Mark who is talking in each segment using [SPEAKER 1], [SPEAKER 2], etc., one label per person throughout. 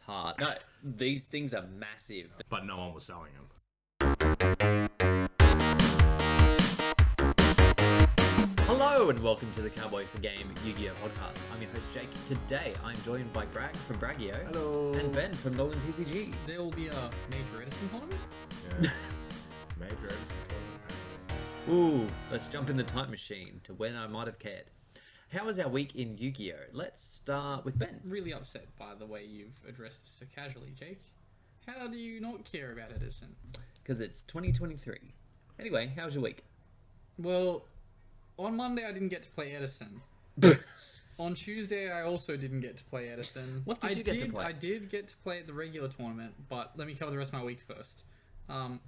[SPEAKER 1] apart. No, these things are massive.
[SPEAKER 2] But no one was selling them.
[SPEAKER 1] Hello and welcome to the Cowboy4Game Yu-Gi-Oh podcast. I'm your host Jake. Today I'm joined by Bragg from Braggio.
[SPEAKER 2] Hello.
[SPEAKER 1] And Ben from NolanTCG.
[SPEAKER 3] There will be a major Edison tournament?
[SPEAKER 2] Yeah. Major.
[SPEAKER 1] Ooh, let's jump in the time machine to when I might have cared. How was our week in Yu-Gi-Oh? Let's start with Ben.
[SPEAKER 3] Really upset by the way you've addressed this so casually, Jake. How do you not care about Edison?
[SPEAKER 1] Because it's 2023. Anyway, how was your week?
[SPEAKER 3] Well, on Monday I didn't get to play Edison. On Tuesday I also didn't get to play Edison.
[SPEAKER 1] What did you get to play?
[SPEAKER 3] I did get to play at the regular tournament, but let me cover the rest of my week first. On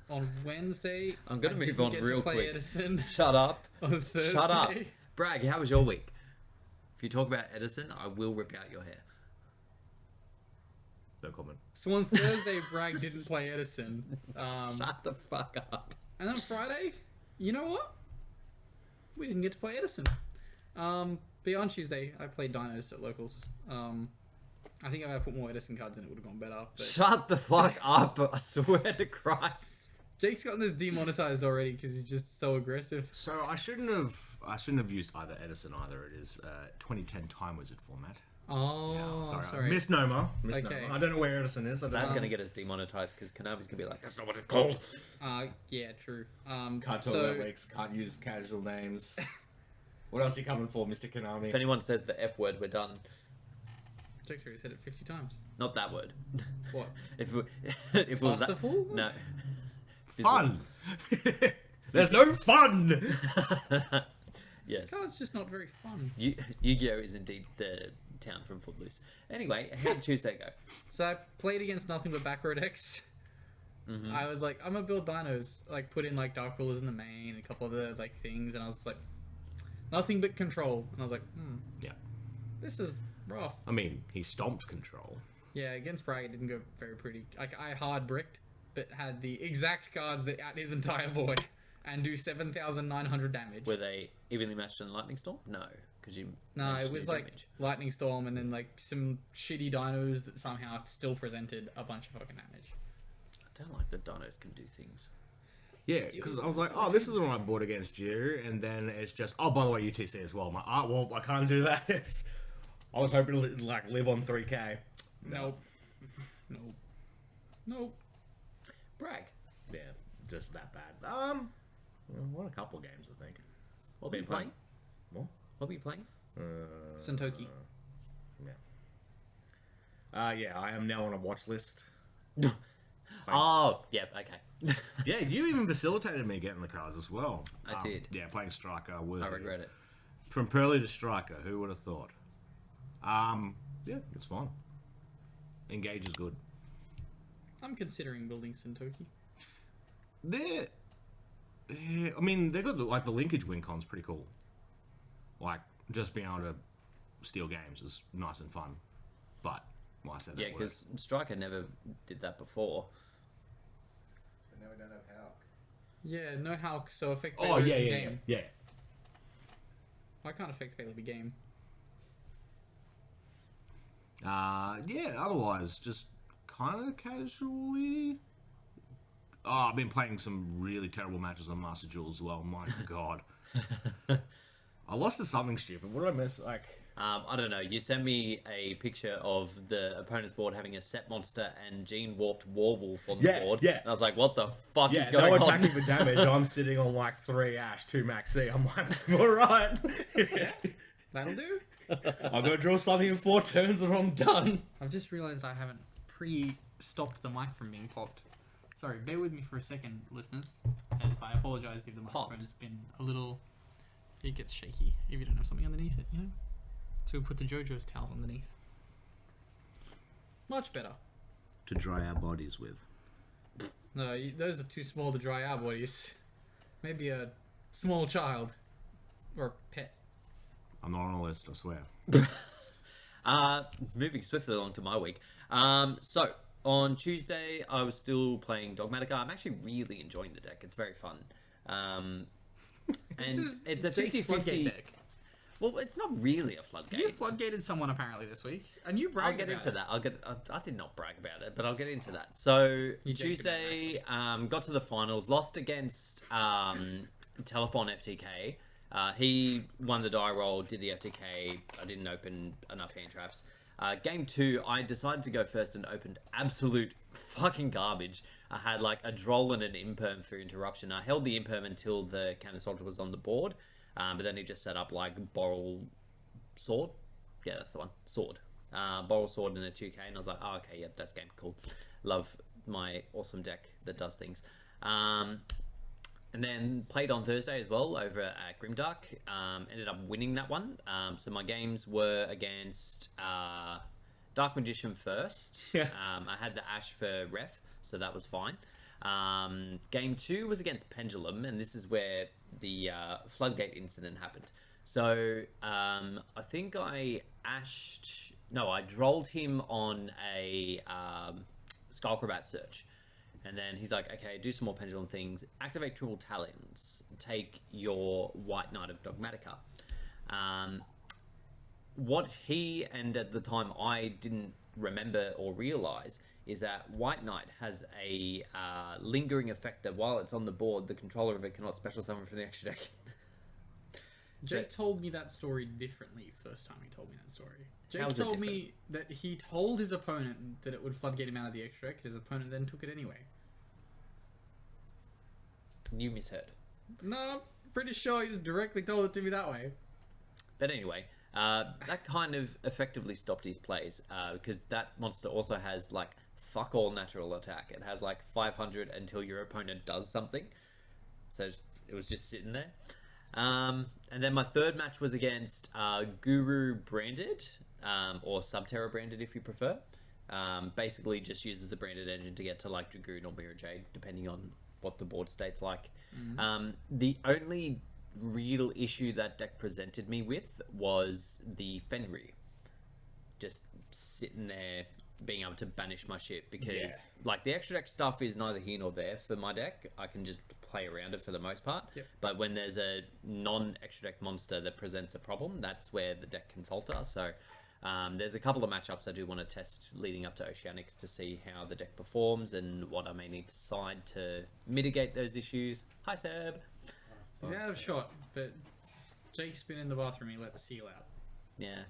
[SPEAKER 3] Wednesday,
[SPEAKER 1] I'm going to move on real quick.
[SPEAKER 3] Edison.
[SPEAKER 1] Shut up.
[SPEAKER 3] On Thursday.
[SPEAKER 1] Shut up. Bragg, how was your week? If you talk about Edison, I will rip out your hair.
[SPEAKER 2] No comment.
[SPEAKER 3] So on Thursday, Bragg didn't play Edison.
[SPEAKER 1] Shut the fuck up.
[SPEAKER 3] And then Friday, you know what? We didn't get to play Edison. But on Tuesday, I played Dinos at locals. I think if I put more Edison cards in, it would have gone better. But
[SPEAKER 1] Shut the fuck up. I swear to Christ.
[SPEAKER 3] Jake's gotten this demonetized already because he's just so aggressive.
[SPEAKER 2] So I shouldn't have used either Edison either. It is 2010 Time Wizard format.
[SPEAKER 3] Oh,
[SPEAKER 2] Yeah,
[SPEAKER 3] sorry.
[SPEAKER 2] Misnomer.
[SPEAKER 3] Okay.
[SPEAKER 2] I don't know where Edison is.
[SPEAKER 1] So that's going to get us demonetized because Kanavi's going to be like, that's not what it's called.
[SPEAKER 3] Yeah, true.
[SPEAKER 2] Can't talk about leaks. Can't use casual names. What else are you coming for, Mr. Konami?
[SPEAKER 1] If anyone says the F word, we're done.
[SPEAKER 3] Jake's already said it 50 times.
[SPEAKER 1] Not that word.
[SPEAKER 3] What?
[SPEAKER 1] if it was that,
[SPEAKER 3] Fasterful?
[SPEAKER 1] no.
[SPEAKER 2] Fun. There's no fun.
[SPEAKER 1] Yes.
[SPEAKER 3] This card's just not very fun.
[SPEAKER 1] Yu-Gi-Oh is indeed the town from Footloose. Anyway, how did Tuesday go?
[SPEAKER 3] So I played against nothing but back row decks.
[SPEAKER 1] Mm-hmm.
[SPEAKER 3] I was like, I'm gonna build dinos. Like, put in like Dark Rulers in the main, a couple of the like things, and I was like, nothing but control. And I was like,
[SPEAKER 2] Yeah.
[SPEAKER 3] this is rough.
[SPEAKER 2] I mean, he stomped control.
[SPEAKER 3] Yeah, against Bragg it didn't go very pretty. Like, I hard bricked, but had the exact cards that out his entire board and do 7,900 damage.
[SPEAKER 1] Were they evenly matched in Lightning Storm? No, because you.
[SPEAKER 3] No,
[SPEAKER 1] managed
[SPEAKER 3] it
[SPEAKER 1] to
[SPEAKER 3] was
[SPEAKER 1] do
[SPEAKER 3] like
[SPEAKER 1] damage.
[SPEAKER 3] Lightning Storm and then like some shitty dinos that somehow still presented a bunch of fucking damage.
[SPEAKER 1] I don't like that dinos can do things.
[SPEAKER 2] Yeah, because I was like, oh, this is on my board against you, and then it's just, oh, by the way, UTC as well. Well, I can't do that. I was hoping to like live on 3K.
[SPEAKER 3] Nope.
[SPEAKER 1] Bragg.
[SPEAKER 2] Yeah, just that bad. Won a couple games, I think.
[SPEAKER 1] What were you playing?
[SPEAKER 2] What?
[SPEAKER 1] What were you playing?
[SPEAKER 3] Sentoki.
[SPEAKER 2] Yeah, I am now on a watch list.
[SPEAKER 1] Oh, yeah, okay.
[SPEAKER 2] Yeah, you even facilitated me getting the cards as well.
[SPEAKER 1] I did.
[SPEAKER 2] Yeah, playing Striker.
[SPEAKER 1] I regret it.
[SPEAKER 2] From Pearly to Striker, who would have thought? Yeah, it's fine. Engage is good.
[SPEAKER 3] I'm considering building Sentoki.
[SPEAKER 2] I mean, they've got like the linkage win con's pretty cool. Like, just being able to steal games is nice and fun. But, well, I said that
[SPEAKER 1] Yeah, because Striker never did that before.
[SPEAKER 4] But now we don't have Hulk.
[SPEAKER 3] Yeah, no Hulk, so affect
[SPEAKER 2] Oh,
[SPEAKER 3] failure
[SPEAKER 2] yeah,
[SPEAKER 3] is a
[SPEAKER 2] yeah,
[SPEAKER 3] game.
[SPEAKER 2] yeah.
[SPEAKER 3] I can't affect failure be game.
[SPEAKER 2] Yeah, otherwise, just kind of casually. Oh, I've been playing some really terrible matches on Master Duel as well. My God. I lost to something stupid. What did I miss? Like,
[SPEAKER 1] I don't know. You sent me a picture of the opponent's board having a set monster and Gene Warped Warwolf on the board.
[SPEAKER 2] Yeah.
[SPEAKER 1] And I was like, what the fuck is
[SPEAKER 2] yeah,
[SPEAKER 1] going
[SPEAKER 2] no
[SPEAKER 1] on?
[SPEAKER 2] attacking for damage. I'm sitting on like 3 Ash, 2 Max C. I'm like, alright.
[SPEAKER 3] That'll do.
[SPEAKER 2] I'll go draw something in 4 turns or I'm done.
[SPEAKER 3] I've just realized I haven't stopped the mic from being popped. Sorry, bear with me for a second, listeners, as I apologise if the microphone's been a little... It gets shaky if you don't have something underneath it, you know? So we put the JoJo's towels underneath. Much better.
[SPEAKER 2] To dry our bodies with.
[SPEAKER 3] No, those are too small to dry our bodies. Maybe a small child. Or a pet.
[SPEAKER 2] I'm not on a list, I swear.
[SPEAKER 1] Moving swiftly along to my week. So, on Tuesday, I was still playing Dogmatica. I'm actually really enjoying the deck. It's very fun. And it's a
[SPEAKER 3] Jake's
[SPEAKER 1] 50-50
[SPEAKER 3] deck.
[SPEAKER 1] Well, it's not really a floodgate.
[SPEAKER 3] You floodgated someone apparently this week, and you bragged
[SPEAKER 1] I'll get into
[SPEAKER 3] about
[SPEAKER 1] that. I did not brag about it, but I'll get into that. So
[SPEAKER 3] You joked
[SPEAKER 1] Tuesday, got to the finals, lost against Telephone FTK. He won the die roll, did the FTK. I didn't open enough hand traps. Game 2, I decided to go first and opened absolute fucking garbage. I had like a droll and an imperm for interruption. I held the imperm until the Cannon Soldier was on the board, but then he just set up like Boral Sword. Yeah, that's the one. Sword. Boral Sword and a 2k, and I was like, oh, okay, yeah, that's game. Cool. Love my awesome deck that does things. And then played on Thursday as well over at Grimdark. Ended up winning that one. So my games were against Dark Magician first.
[SPEAKER 2] Yeah.
[SPEAKER 1] I had the Ash for ref, so that was fine. Game 2 was against Pendulum, and this is where the Floodgate incident happened. So I think I ashed... No, I drolled him on a Skullcrabat search. And then he's like, okay, do some more pendulum things. Activate Triple Talons. Take your White Knight of Dogmatica. What he, and at the time I didn't remember or realize, is that White Knight has a lingering effect that while it's on the board, the controller of it cannot special summon from the extra deck.
[SPEAKER 3] Jake told me that story differently first time he told me that story.
[SPEAKER 1] How
[SPEAKER 3] Jake
[SPEAKER 1] was it
[SPEAKER 3] told me that he told his opponent that it would floodgate him out of the extra deck. His opponent then took it anyway.
[SPEAKER 1] You misheard.
[SPEAKER 3] No, I'm pretty sure he's directly told it to me that way.
[SPEAKER 1] But anyway, that kind of effectively stopped his plays, because that monster also has like fuck all natural attack. It has like 500 until your opponent does something. So it was just sitting there. And then my third match was against Guru Branded, or Subterra Branded if you prefer. Basically just uses the Branded engine to get to like Dragoon or Mirror Jade, depending on what the board state's like. The only real issue that deck presented me with was the Fenrir. Just sitting there being able to banish my shit, because like the extra deck stuff is neither here nor there for my deck. I can just play around it for the most part. But when there's a non-extra deck monster that presents a problem, that's where the deck can falter. So there's a couple of matchups I do want to test leading up to Oceanics to see how the deck performs and what I may need to side to mitigate those issues. Hi, Seb.
[SPEAKER 3] He's out of shot, but Jake's been in the bathroom. He let the seal out.
[SPEAKER 1] Yeah,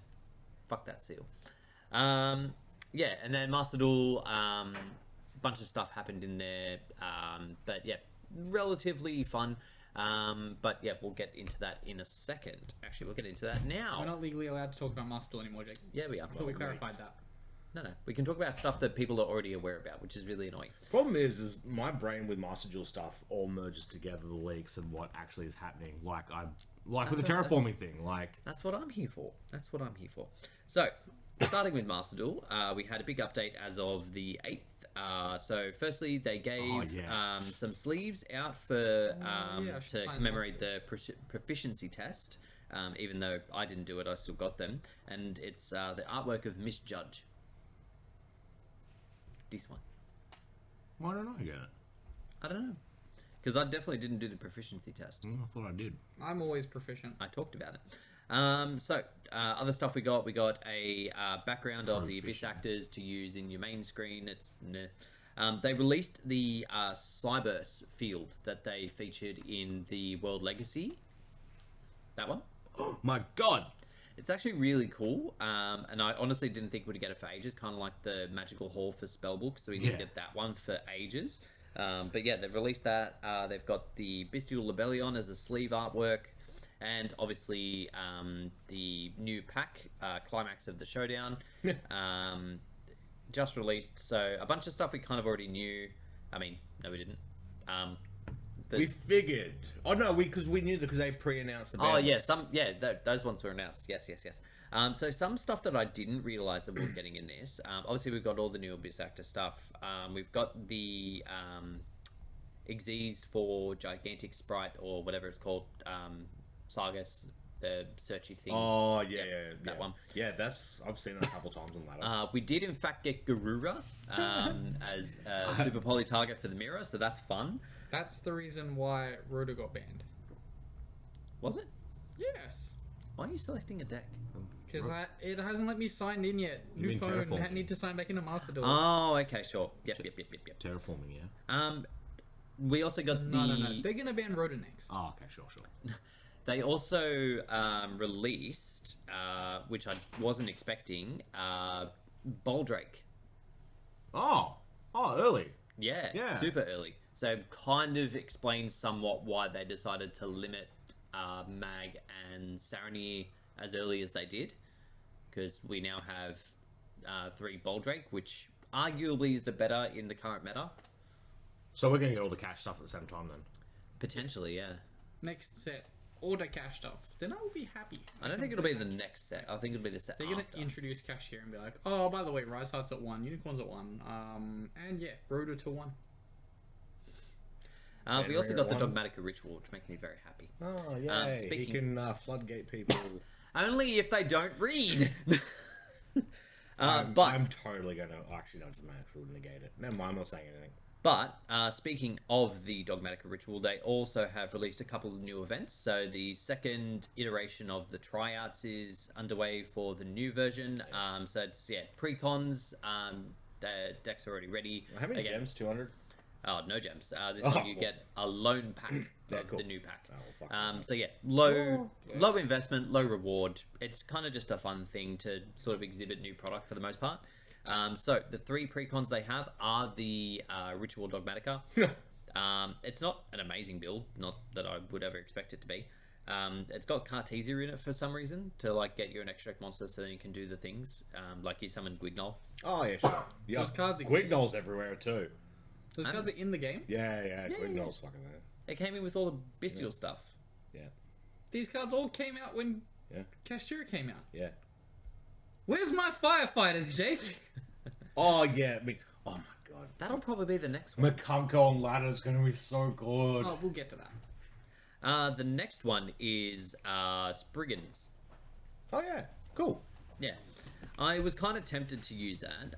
[SPEAKER 1] fuck that seal. Yeah, and then Master Duel, bunch of stuff happened in there, but yeah, relatively fun. But yeah, we'll get into that in a second. Actually, we'll get into that now.
[SPEAKER 3] We're not legally allowed to talk about Master Duel anymore, Jake.
[SPEAKER 1] Yeah, we are.
[SPEAKER 3] I thought we clarified that.
[SPEAKER 1] No, we can talk about stuff that people are already aware about, which is really annoying.
[SPEAKER 2] Problem is my brain with Master Duel stuff all merges together the leaks and what actually is happening. Like with the terraforming thing. Like
[SPEAKER 1] that's what I'm here for. So, starting with Master Duel, we had a big update as of the 8th. So, firstly, they gave some sleeves out for to commemorate the proficiency test. Even though I didn't do it, I still got them, and it's the artwork of Miss Judge. This one.
[SPEAKER 2] why don't I get it?
[SPEAKER 1] I don't know, because I definitely didn't do the proficiency test.
[SPEAKER 2] I thought I did.
[SPEAKER 3] I'm always proficient.
[SPEAKER 1] I talked about it. So, other stuff we got a background of the Abyss actors to use in your main screen. It's they released the Cyberse field that they featured in the World Legacy. That one.
[SPEAKER 2] Oh my god!
[SPEAKER 1] It's actually really cool, and I honestly didn't think we'd get it for ages, kind of like the Magical Hall for spellbooks, so we didn't get that one for ages. But yeah, they've released that. They've got the Bestial Libellion as a sleeve artwork, and obviously the new pack, Climax of the Showdown, just released. So a bunch of stuff we kind of already knew. I mean, no, we didn't.
[SPEAKER 2] We figured. Oh no, because we knew because they pre-announced the.
[SPEAKER 1] Oh yeah, those ones were announced. Yes. So some stuff that I didn't realize that we were getting in this. Obviously, we've got all the new Abyss Actor stuff. We've got the Xyz for Gigantic Sprite or whatever it's called. Sargas, the searchy thing.
[SPEAKER 2] Oh
[SPEAKER 1] that one.
[SPEAKER 2] Yeah, I've seen it a couple times on ladder.
[SPEAKER 1] We did in fact get Garura as a super poly target for the mirror, so that's fun.
[SPEAKER 3] That's the reason why Rhoda got banned.
[SPEAKER 1] Was it?
[SPEAKER 3] Yes.
[SPEAKER 1] Why are you selecting a deck?
[SPEAKER 3] Because it hasn't let me sign in yet.
[SPEAKER 2] You
[SPEAKER 3] New
[SPEAKER 2] mean
[SPEAKER 3] phone.
[SPEAKER 2] terraforming?
[SPEAKER 3] I need to sign back into Master Duel.
[SPEAKER 1] Oh, okay, sure. Yep.
[SPEAKER 2] Terraforming, yeah.
[SPEAKER 1] We also got
[SPEAKER 3] No. They're gonna ban Rhoda next.
[SPEAKER 2] Oh, okay, sure.
[SPEAKER 1] They also released, which I wasn't expecting, Boldrake.
[SPEAKER 2] Oh, early.
[SPEAKER 1] Yeah, super early. So kind of explains somewhat why they decided to limit Mag and Saranir as early as they did, because we now have 3 Boldrake, which arguably is the better in the current meta.
[SPEAKER 2] So we're gonna get all the cash stuff at the same time then.
[SPEAKER 1] Potentially, yeah.
[SPEAKER 3] Next set, order cash stuff. Then I will be happy.
[SPEAKER 1] I don't think it'll be the next set. I think it'll be the set
[SPEAKER 3] They're gonna
[SPEAKER 1] after.
[SPEAKER 3] introduce cash here and be like, oh, by the way, Rise Heart's at 1, Unicorn's at 1, and yeah, Rhoda to 1.
[SPEAKER 1] We also got the
[SPEAKER 4] One.
[SPEAKER 1] Dogmatica Ritual, which makes me very happy.
[SPEAKER 4] Oh, yay. He
[SPEAKER 1] speaking-
[SPEAKER 4] can floodgate people.
[SPEAKER 1] Only if they don't read. But
[SPEAKER 2] I'm totally gonna actually not just Max will negate it. Never mind, I'm not saying anything.
[SPEAKER 1] But speaking of the Dogmatica Ritual, they also have released a couple of new events. So the second iteration of the tryouts is underway for the new version. So it's pre-cons. The decks are already ready.
[SPEAKER 4] How many
[SPEAKER 1] Again,
[SPEAKER 4] gems? 200?
[SPEAKER 1] Oh, no gems. This one you
[SPEAKER 4] cool.
[SPEAKER 1] get a loan pack
[SPEAKER 2] Yeah,
[SPEAKER 1] of
[SPEAKER 2] cool.
[SPEAKER 1] the new pack.
[SPEAKER 2] Oh, fuck.
[SPEAKER 1] So low investment, low reward. It's kind of just a fun thing to sort of exhibit new product for the most part. So the 3 pre-cons they have are the Ritual Dogmatica. It's not an amazing build, not that I would ever expect it to be. It's got Cartesia in it for some reason to like get you an extra monster, so then you can do the things like you summon Guignol.
[SPEAKER 4] Oh, yeah, sure.
[SPEAKER 2] Yeah,
[SPEAKER 3] Those cards exist.
[SPEAKER 2] Guignol's everywhere too.
[SPEAKER 3] Those cards are in the game.
[SPEAKER 2] Yeah, Guignol's fucking there.
[SPEAKER 1] It came in with all the bestial stuff.
[SPEAKER 2] Yeah,
[SPEAKER 3] These cards all came out when
[SPEAKER 2] yeah,
[SPEAKER 3] Kashtira came out.
[SPEAKER 2] yeah.
[SPEAKER 3] Where's my firefighters, Jake?
[SPEAKER 2] Oh yeah, oh my god.
[SPEAKER 1] That'll probably be the next one.
[SPEAKER 2] Makunko on ladder's gonna be so good.
[SPEAKER 3] Oh, we'll get to that.
[SPEAKER 1] The next one is Spriggans.
[SPEAKER 2] Oh yeah, cool.
[SPEAKER 1] Yeah, I was kind of tempted to use that,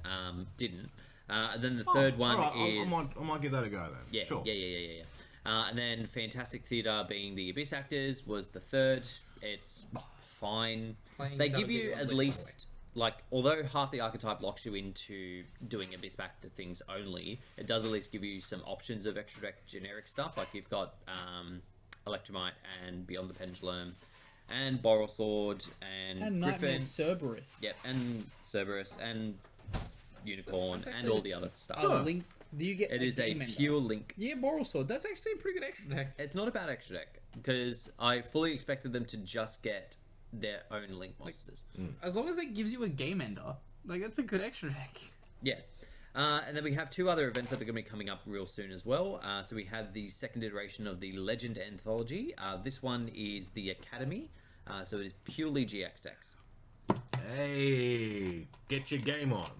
[SPEAKER 1] didn't. And then the third one
[SPEAKER 2] alright,
[SPEAKER 1] is
[SPEAKER 2] I might give that a go then.
[SPEAKER 1] yeah,
[SPEAKER 2] Sure.
[SPEAKER 1] yeah. And then Fantastic Theatre being the Abyss Actors was the third. It's fine.
[SPEAKER 3] Playing
[SPEAKER 1] They
[SPEAKER 3] that
[SPEAKER 1] give
[SPEAKER 3] would be
[SPEAKER 1] you
[SPEAKER 3] on
[SPEAKER 1] at
[SPEAKER 3] list
[SPEAKER 1] least like, although half the archetype locks you into doing Abyss Actor things only, it does at least give you some options of extra deck generic stuff. Like you've got Electromite and Beyond the Pendulum, and Boral Sword and Griffin.
[SPEAKER 3] Cerberus.
[SPEAKER 1] Yep, and Cerberus and Unicorn
[SPEAKER 3] That's
[SPEAKER 1] and all
[SPEAKER 3] actually
[SPEAKER 1] the other stuff.
[SPEAKER 3] Oh, Link. Do you get
[SPEAKER 1] It is a
[SPEAKER 3] game ender?
[SPEAKER 1] pure link.
[SPEAKER 3] Yeah, Boral Sword. That's actually a pretty good extra deck.
[SPEAKER 1] It's not about extra deck because I fully expected them to just get their own link monsters.
[SPEAKER 3] As long as it gives you a game ender, like that's a good extra deck.
[SPEAKER 1] Yeah. And then we have 2 other events that are going to be coming up real soon as well. So we have the second iteration of the Legend Anthology. This one is the Academy. So it is purely GX decks.
[SPEAKER 2] Hey, get your game on.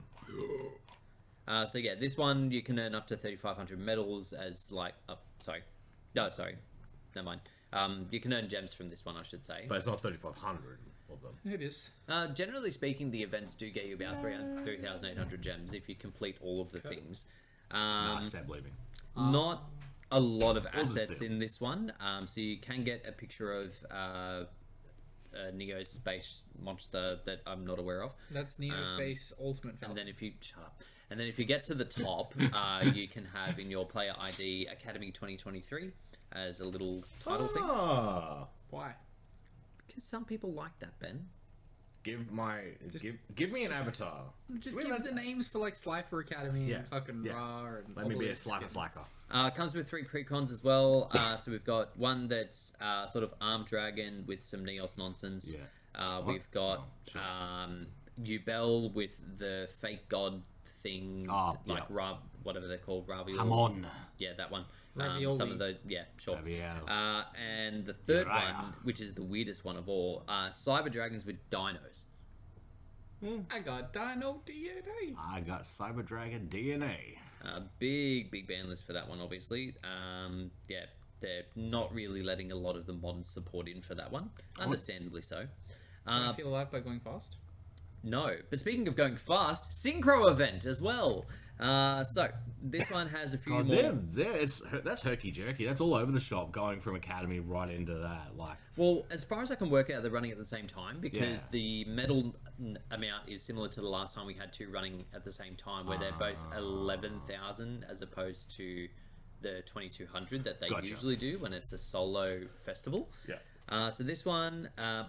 [SPEAKER 1] So yeah, this one you can earn up to 3,500 medals as like... Never mind. You can earn gems from this one, I should say.
[SPEAKER 2] But it's not 3,500 of them.
[SPEAKER 3] It is.
[SPEAKER 1] Generally speaking, the events do get you about 3,800 gems if you complete all of the things.
[SPEAKER 2] Nah, Seb leaving.
[SPEAKER 1] Not a lot of
[SPEAKER 2] We'll just
[SPEAKER 1] assets
[SPEAKER 2] see.
[SPEAKER 1] in this one. So you can get a picture of a Neo Space monster that I'm not aware of.
[SPEAKER 3] That's Neo Space Ultimate Falcon.
[SPEAKER 1] And then if you shut up, and then if you get to the top, you can have in your player ID Academy 2023 as a little title thing.
[SPEAKER 2] Ah,
[SPEAKER 3] Why?
[SPEAKER 1] Because some people like that, Ben.
[SPEAKER 2] give me an avatar.
[SPEAKER 3] Just
[SPEAKER 2] Give
[SPEAKER 3] give
[SPEAKER 2] me
[SPEAKER 3] the
[SPEAKER 2] an-
[SPEAKER 3] names for like Slifer Academy
[SPEAKER 2] Yeah,
[SPEAKER 3] and fucking
[SPEAKER 2] yeah.
[SPEAKER 3] Ra and
[SPEAKER 2] Let me be a
[SPEAKER 3] Obelisk
[SPEAKER 2] slacker.
[SPEAKER 1] Comes with 3 precons as well. So we've got one that's sort of Armed Dragon with some Neos nonsense.
[SPEAKER 2] Yeah.
[SPEAKER 1] We've got
[SPEAKER 2] Oh, sure.
[SPEAKER 1] Ubel with the fake god thing,
[SPEAKER 2] Oh,
[SPEAKER 1] like
[SPEAKER 2] yeah.
[SPEAKER 1] whatever they're called, Raviol.
[SPEAKER 2] Come on.
[SPEAKER 1] Yeah, that one.
[SPEAKER 3] Ravioli.
[SPEAKER 1] Some of the sure.
[SPEAKER 2] Ravioli.
[SPEAKER 1] And the third
[SPEAKER 2] Uriah.
[SPEAKER 1] one, which is the weirdest one of all, Cyber Dragons with dinos.
[SPEAKER 3] I got Dino DNA.
[SPEAKER 2] I got Cyber Dragon DNA.
[SPEAKER 1] Big ban list for that one, obviously. Yeah, they're not really letting a lot of the modern support in for that one, understandably so.
[SPEAKER 3] I feel alive by going fast.
[SPEAKER 1] No, but speaking of going fast, Synchro event as well. So this one has a few
[SPEAKER 2] God,
[SPEAKER 1] more.
[SPEAKER 2] that's herky jerky. That's all over the shop, going from Academy right into that. Like,
[SPEAKER 1] Well, as far as I can work out, they're running at the same time because
[SPEAKER 2] Yeah.
[SPEAKER 1] the medal amount is similar to the last time we had two running at the same time, where they're both 11,000 as opposed to the 2,200 that they
[SPEAKER 2] Gotcha.
[SPEAKER 1] usually do when it's a solo festival.
[SPEAKER 2] yeah.
[SPEAKER 1] So this one, I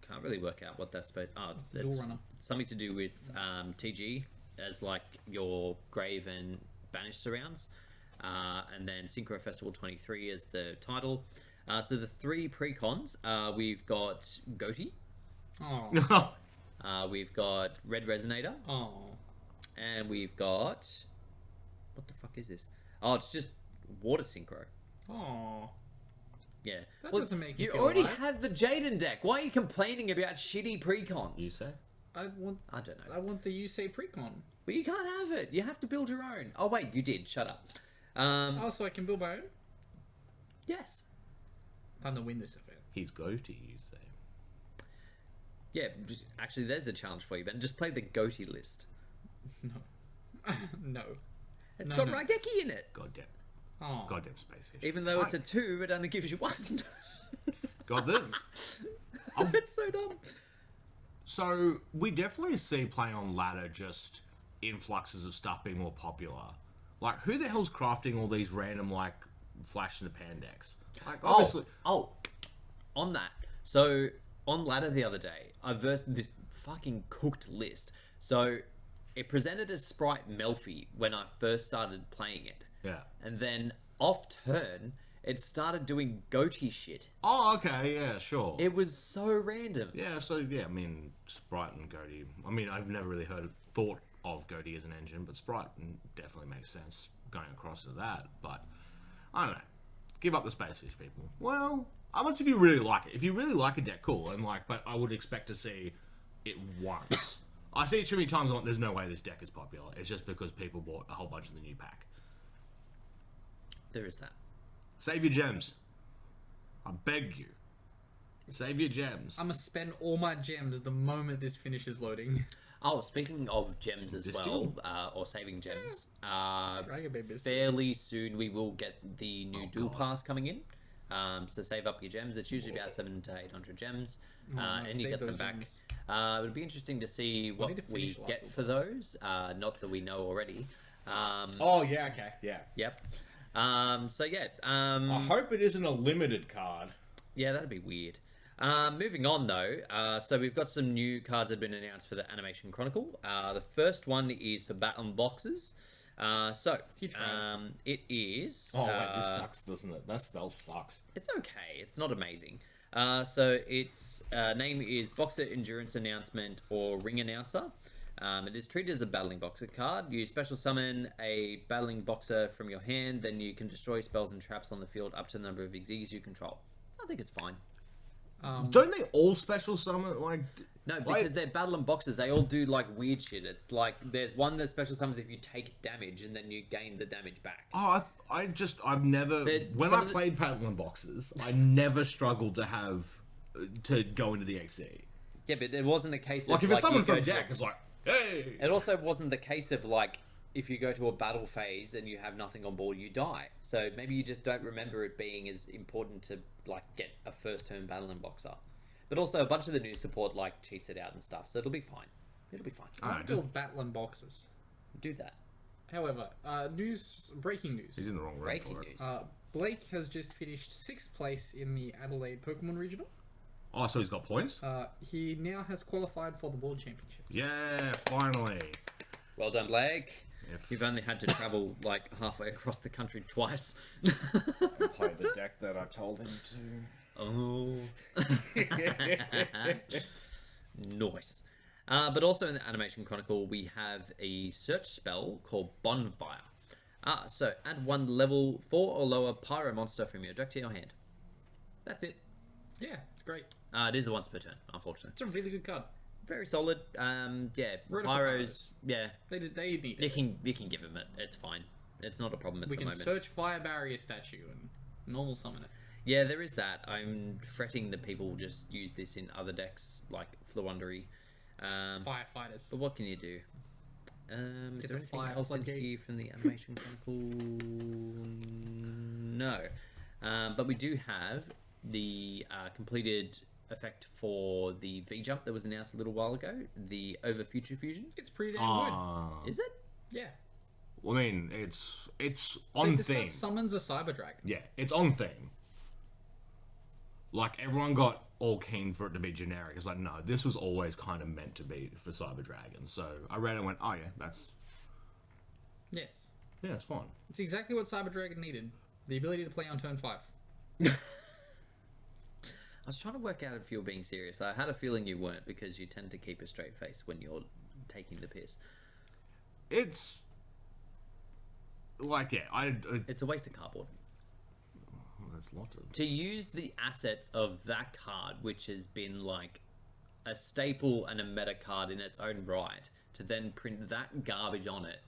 [SPEAKER 1] can't really work out what that's supposed. Oh, it's
[SPEAKER 3] Runner.
[SPEAKER 1] something to do with TG as like your grave and banished surrounds, and then Synchro Festival 23 as the title. So the three pre-cons, we've got Goatee,
[SPEAKER 3] Oh.
[SPEAKER 1] we've got Red Resonator,
[SPEAKER 3] Oh.
[SPEAKER 1] and we've got what the fuck is this? Oh, it's just Water Synchro.
[SPEAKER 3] Oh.
[SPEAKER 1] Yeah,
[SPEAKER 3] That doesn't make me
[SPEAKER 1] you
[SPEAKER 3] feel
[SPEAKER 1] already
[SPEAKER 3] right.
[SPEAKER 1] have the Jaden deck. Why are you complaining about shitty pre-cons?
[SPEAKER 2] You say?
[SPEAKER 3] I
[SPEAKER 1] I don't know.
[SPEAKER 3] want the UC precon.
[SPEAKER 1] But you can't have it. You have to build your own. Oh wait, you did. Shut up.
[SPEAKER 3] Oh, so I can build my own?
[SPEAKER 1] Yes.
[SPEAKER 3] Time to win this event.
[SPEAKER 2] He's goatee, you say?
[SPEAKER 1] Yeah. Actually, there's a challenge for you, Ben. Just play the Goatee list.
[SPEAKER 3] No. No.
[SPEAKER 1] It's
[SPEAKER 3] No,
[SPEAKER 1] got
[SPEAKER 3] no.
[SPEAKER 1] Raigeki in it.
[SPEAKER 2] Goddamn.
[SPEAKER 3] Oh.
[SPEAKER 2] Goddamn space fish.
[SPEAKER 1] Even though it's a 2, it only gives you 1.
[SPEAKER 2] God, this.
[SPEAKER 1] It's so dumb.
[SPEAKER 2] So we definitely see playing on ladder just influxes of stuff being more popular. Like, who the hell's crafting all these random like flash in the pan decks? Like, obviously,
[SPEAKER 1] On that. So on ladder the other day, I versed this fucking cooked list. So it presented as Sprite Melfi when I first started playing it,
[SPEAKER 2] yeah.
[SPEAKER 1] and then off turn, it started doing Goatee shit.
[SPEAKER 2] Oh, okay, yeah, sure.
[SPEAKER 1] It was so random.
[SPEAKER 2] Yeah, so yeah, I mean, Sprite and Goatee. I mean, I've never really thought of Goatee as an engine, but Sprite definitely makes sense going across to that. But I don't know. Give up the space fish, people. Well, unless if you really like it. If you really like a deck, cool. And like, but I would expect to see it once. I see it too many times. I'm like, there's no way this deck is popular. It's just because people bought a whole bunch of the new pack.
[SPEAKER 1] There is that.
[SPEAKER 2] Save your gems. I beg you. Save your gems.
[SPEAKER 3] I'm gonna spend all my gems the moment this finishes loading.
[SPEAKER 1] Oh, speaking of gems as
[SPEAKER 2] This
[SPEAKER 1] well,
[SPEAKER 2] deal?
[SPEAKER 1] or saving gems,
[SPEAKER 3] Dragon Babies.
[SPEAKER 1] fairly soon we will get the new dual
[SPEAKER 2] God.
[SPEAKER 1] pass coming in. So save up your gems. It's usually about 700 to 800 gems,
[SPEAKER 3] no,
[SPEAKER 1] and you
[SPEAKER 3] save
[SPEAKER 1] get them
[SPEAKER 3] those
[SPEAKER 1] back.
[SPEAKER 3] gems.
[SPEAKER 1] It'll be interesting to see
[SPEAKER 3] need
[SPEAKER 1] what
[SPEAKER 3] to
[SPEAKER 1] we
[SPEAKER 3] finish the last
[SPEAKER 1] get
[SPEAKER 3] dual
[SPEAKER 1] for those. Not that we know already.
[SPEAKER 4] Oh, yeah, okay, yeah.
[SPEAKER 1] Yep. So yeah.
[SPEAKER 4] I hope it isn't a limited card.
[SPEAKER 1] Yeah, that'd be weird. Moving on though, so we've got some new cards that have been announced for the Animation Chronicle. The first one is for Battle Boxes.
[SPEAKER 3] Huge fan.
[SPEAKER 1] It is.
[SPEAKER 4] Oh, wait, this sucks, doesn't it? That spell sucks.
[SPEAKER 1] It's okay. It's not amazing. So its name is Boxer Endurance Announcement or Ring Announcer. It is treated as a Battling Boxer card. You special summon a Battling Boxer from your hand, then you can destroy spells and traps on the field up to the number of Xyz you control. I think it's fine.
[SPEAKER 2] Don't they all special summon like?
[SPEAKER 1] No, because they're Battling Boxers. They all do like weird shit. It's like there's one that special summons if you take damage and then you gain the damage back.
[SPEAKER 2] Oh, I've never. When
[SPEAKER 1] some
[SPEAKER 2] I
[SPEAKER 1] of the-
[SPEAKER 2] played Paddling Boxes, I never struggled to go into the XC.
[SPEAKER 1] Yeah, but it wasn't a case
[SPEAKER 2] Like
[SPEAKER 1] of
[SPEAKER 2] if it's
[SPEAKER 1] you
[SPEAKER 2] someone
[SPEAKER 1] go
[SPEAKER 2] from
[SPEAKER 1] to
[SPEAKER 2] deck, it's like, hey.
[SPEAKER 1] It also wasn't the case of like if you go to a battle phase and you have nothing on board, you die. So maybe you just don't remember it being as important to like get a first turn Battling Boxer. But also a bunch of the new support like cheats it out and stuff, so it'll be fine. It'll be fine.
[SPEAKER 3] I
[SPEAKER 2] just-
[SPEAKER 3] build Battling boxes.
[SPEAKER 1] Do that.
[SPEAKER 3] However, breaking news.
[SPEAKER 2] He's in the wrong room
[SPEAKER 1] Breaking
[SPEAKER 2] for it.
[SPEAKER 1] news.
[SPEAKER 3] Blake has just finished 6th place in the Adelaide Pokemon Regional.
[SPEAKER 2] Oh, so he's got points.
[SPEAKER 3] He now has qualified for the World Championship.
[SPEAKER 2] Yeah, finally.
[SPEAKER 1] Well done, Blake.
[SPEAKER 2] If-
[SPEAKER 1] You've only had to travel like halfway across the country twice.
[SPEAKER 4] Play the deck that I told him to.
[SPEAKER 1] Oh. Nice. But also in the Animation Chronicle, we have a search spell called Bonfire. So add 1 level 4 or lower pyro monster from your deck to your hand. That's it.
[SPEAKER 3] Yeah, it's great.
[SPEAKER 1] It is a once per turn, unfortunately.
[SPEAKER 3] It's a really good card.
[SPEAKER 1] Very solid. Yeah,
[SPEAKER 3] Root of
[SPEAKER 1] pyros. Yeah,
[SPEAKER 3] They need
[SPEAKER 1] you
[SPEAKER 3] it.
[SPEAKER 1] can give him it. It's fine. It's not a problem at
[SPEAKER 3] We
[SPEAKER 1] the
[SPEAKER 3] can
[SPEAKER 1] moment.
[SPEAKER 3] search Fire Barrier statue and normal summon it.
[SPEAKER 1] Yeah, there is that. I'm fretting that people just use this in other decks like Floowandery.
[SPEAKER 3] Firefighters.
[SPEAKER 1] But what can you do? Is
[SPEAKER 3] Get
[SPEAKER 1] there
[SPEAKER 3] the
[SPEAKER 1] anything
[SPEAKER 3] fire
[SPEAKER 1] else in
[SPEAKER 3] floodgate.
[SPEAKER 1] here from the animation chronicle? No. But we do have the completed effect for the V jump that was announced a little while ago. The over future fusion.
[SPEAKER 3] It's pretty damn good.
[SPEAKER 1] Is it?
[SPEAKER 3] Yeah.
[SPEAKER 2] I mean, it's on
[SPEAKER 3] This
[SPEAKER 2] theme.
[SPEAKER 3] guy summons a cyber dragon.
[SPEAKER 2] Yeah, it's on theme. Like, everyone got all keen for it to be generic. It's like, no, this was always kind of meant to be for Cyber Dragon. So I read it and went, oh yeah, that's...
[SPEAKER 3] Yes.
[SPEAKER 2] Yeah, it's fine.
[SPEAKER 3] It's exactly what Cyber Dragon needed. The ability to play on turn 5.
[SPEAKER 1] I was trying to work out if you were being serious. I had a feeling you weren't because you tend to keep a straight face when you're taking the piss.
[SPEAKER 2] It's... Like, yeah,
[SPEAKER 1] It's a waste of cardboard.
[SPEAKER 2] there's lots of...
[SPEAKER 1] To use the assets of that card, which has been like a staple and a meta card in its own right, to then print that garbage on it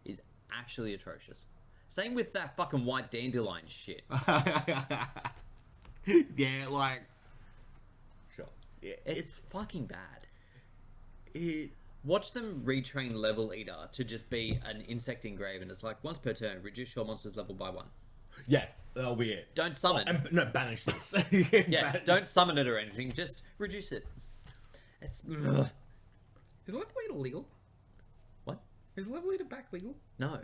[SPEAKER 1] is actually atrocious. Same with that fucking white dandelion shit.
[SPEAKER 2] Yeah, like...
[SPEAKER 1] Sure.
[SPEAKER 2] Yeah,
[SPEAKER 1] It's fucking bad.
[SPEAKER 2] it,
[SPEAKER 1] Watch them retrain Level Eater to just be an insect engrave, and it's like, once per turn, reduce your monster's level by 1.
[SPEAKER 2] yeah, that'll be it.
[SPEAKER 1] Don't summon.
[SPEAKER 2] No, banish this.
[SPEAKER 1] Yeah, don't summon it or anything, just reduce it. It's... Ugh.
[SPEAKER 3] Is Level Eater legal?
[SPEAKER 1] What?
[SPEAKER 3] Is Level Eater back legal?
[SPEAKER 1] No.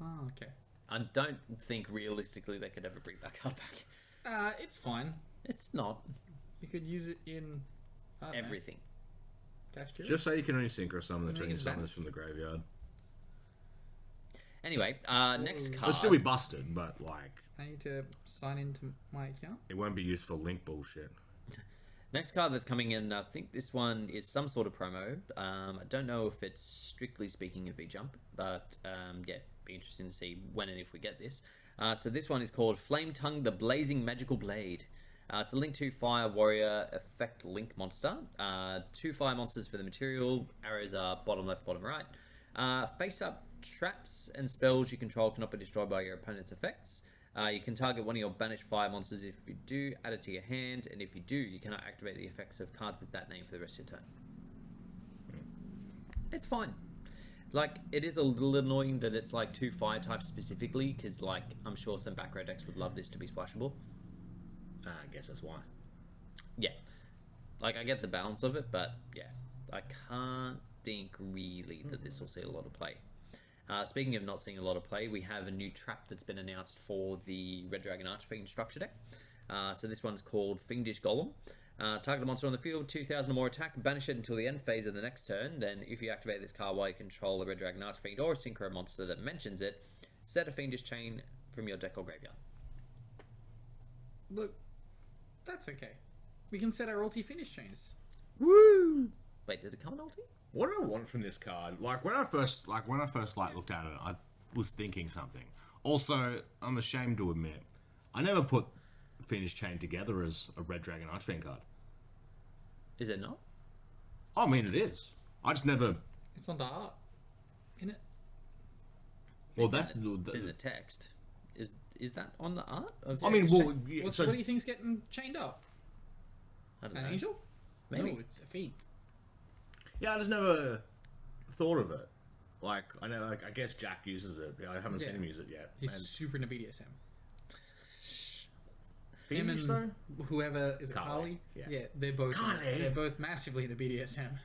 [SPEAKER 3] Oh, okay.
[SPEAKER 1] I don't think realistically they could ever bring that card back.
[SPEAKER 3] It's fine.
[SPEAKER 1] It's not
[SPEAKER 3] You could use it in... I don't know,
[SPEAKER 1] everything.
[SPEAKER 3] Cash Fury?
[SPEAKER 2] Just say you can only synchro summon the
[SPEAKER 3] No,
[SPEAKER 2] turn
[SPEAKER 3] it's
[SPEAKER 2] summons
[SPEAKER 3] banished.
[SPEAKER 2] from the graveyard.
[SPEAKER 1] Anyway, next card.
[SPEAKER 2] It'll still be busted, but, like,
[SPEAKER 3] I need to sign into my account.
[SPEAKER 2] it won't be used for link bullshit.
[SPEAKER 1] Next card that's coming in, I think this one is some sort of promo. I don't know if it's strictly speaking of V-Jump, but yeah, be interesting to see when and if we get this. So this one is called Flame Tongue, the Blazing Magical Blade. It's a Link 2 Fire Warrior effect Link monster. 2 fire monsters for the material. Arrows are bottom left, bottom right. Face up traps and spells you control cannot be destroyed by your opponent's effects. You can target one of your banished fire monsters. If you do, add it to your hand, and if you do, you cannot activate the effects of cards with that name for the rest of your turn. It's fine. Like, it is a little annoying that it's like 2 fire types specifically, because like I'm sure some back row decks would love this to be splashable.
[SPEAKER 2] I guess that's why.
[SPEAKER 1] Yeah, like I get the balance of it, but yeah, I can't think really that this will see a lot of play. Speaking of not seeing a lot of play, we have a new trap that's been announced for the Red Dragon Archfiend structure deck. So this one's called Fiendish Golem. Target a monster on the field, 2,000 or more attack, banish it until the end phase of the next turn. Then, if you activate this card while you control a Red Dragon Archfiend or a Synchro monster that mentions it, set a Fiendish Chain from your deck or graveyard.
[SPEAKER 3] Look, that's okay. We can set our ulti finish chains.
[SPEAKER 1] Woo! Wait, did it come an ulti?
[SPEAKER 2] What do I want from this card? Like when I first looked at it, I was thinking something. Also, I'm ashamed to admit, I never put Finish Chain together as a Red Dragon Archfiend card.
[SPEAKER 1] Is it not?
[SPEAKER 2] I mean, it is. I just never.
[SPEAKER 3] It's on the art, isn't it?
[SPEAKER 2] Well, that's.
[SPEAKER 1] It's in the text. Is that on the art? Of
[SPEAKER 2] I mean,
[SPEAKER 1] Fiendish
[SPEAKER 2] well,
[SPEAKER 1] Chain?
[SPEAKER 2] yeah,
[SPEAKER 3] What
[SPEAKER 2] so
[SPEAKER 3] do you think's getting chained up?
[SPEAKER 1] I don't
[SPEAKER 3] An
[SPEAKER 1] know.
[SPEAKER 3] angel?
[SPEAKER 1] Maybe.
[SPEAKER 3] No, it's a feet.
[SPEAKER 2] yeah, I just never thought of it. Like I know, like, I guess Jack uses it. I haven't seen
[SPEAKER 3] Yeah.
[SPEAKER 2] him use it yet.
[SPEAKER 3] He's
[SPEAKER 2] And
[SPEAKER 3] super into BDSM. Him
[SPEAKER 2] Fiendish,
[SPEAKER 3] and
[SPEAKER 2] though?
[SPEAKER 3] whoever is it,
[SPEAKER 2] Carly,
[SPEAKER 3] Carly?
[SPEAKER 2] yeah.
[SPEAKER 3] they're both.
[SPEAKER 2] Carly?
[SPEAKER 3] They're both massively into BDSM.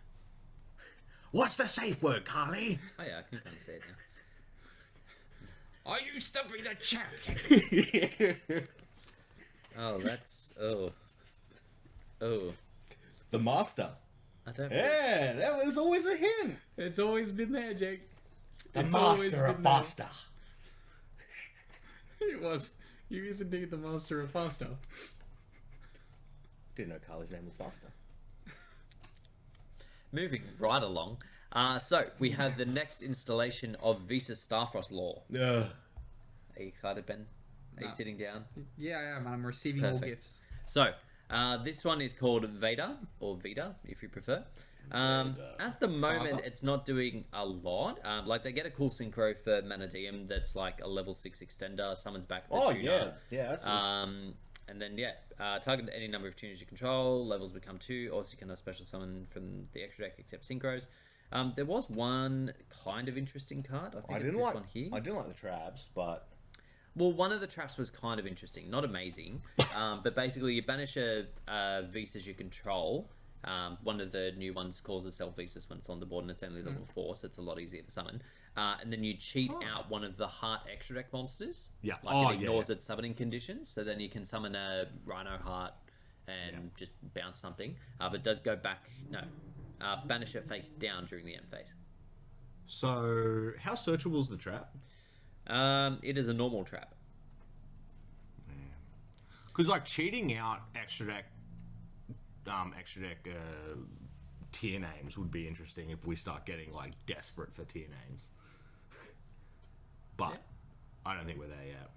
[SPEAKER 2] What's the safe word, Carly?
[SPEAKER 1] Oh yeah, I can kind of see it now.
[SPEAKER 3] I used to be the champion.
[SPEAKER 1] Oh, that's oh.
[SPEAKER 2] The master.
[SPEAKER 1] I don't.
[SPEAKER 2] Yeah, that was always a hint.
[SPEAKER 3] It's always been there, Jake.
[SPEAKER 2] The
[SPEAKER 3] It's always
[SPEAKER 2] master of
[SPEAKER 3] been there.
[SPEAKER 2] faster.
[SPEAKER 3] It was. You is indeed the master of faster.
[SPEAKER 2] Didn't know Carly's name was faster.
[SPEAKER 1] Moving right along. So we have the next installation of Visas Starfrost Lore.
[SPEAKER 2] Ugh.
[SPEAKER 1] Are you excited, Ben? Are you
[SPEAKER 3] No.
[SPEAKER 1] sitting down?
[SPEAKER 3] Yeah, I am. I'm receiving all
[SPEAKER 1] Perfect.
[SPEAKER 3] gifts.
[SPEAKER 1] So, this one is called Veda, or Veda, if you prefer. At the moment,
[SPEAKER 3] Father.
[SPEAKER 1] it's not doing a lot. Like, they get a cool synchro for Manadium that's like a level 6 extender, summons back the tuner.
[SPEAKER 2] That's
[SPEAKER 1] And then, target any number of tuners you control, levels become 2, also you can special summon from the extra deck except synchros. There was one kind of interesting card. I think
[SPEAKER 2] I
[SPEAKER 1] it's
[SPEAKER 2] didn't
[SPEAKER 1] this
[SPEAKER 2] like.
[SPEAKER 1] one here.
[SPEAKER 2] I didn't like the traps, but
[SPEAKER 1] Well, one of the traps was kind of interesting, not amazing, but basically you banish a Visas you control. One of the new ones calls itself Visas when it's on the board and it's only level 4, so it's a lot easier to summon. And then you cheat out one of the Heart Extra Deck monsters.
[SPEAKER 2] Yeah.
[SPEAKER 1] Like it ignores its summoning conditions, so then you can summon a Rhino Heart and just bounce something. But it does go back, banish it face down during the end phase.
[SPEAKER 2] So how searchable is the trap?
[SPEAKER 1] It is a normal trap.
[SPEAKER 2] Because like cheating out extra deck tier names would be interesting if we start getting like desperate for tier names. But I don't think we're there yet.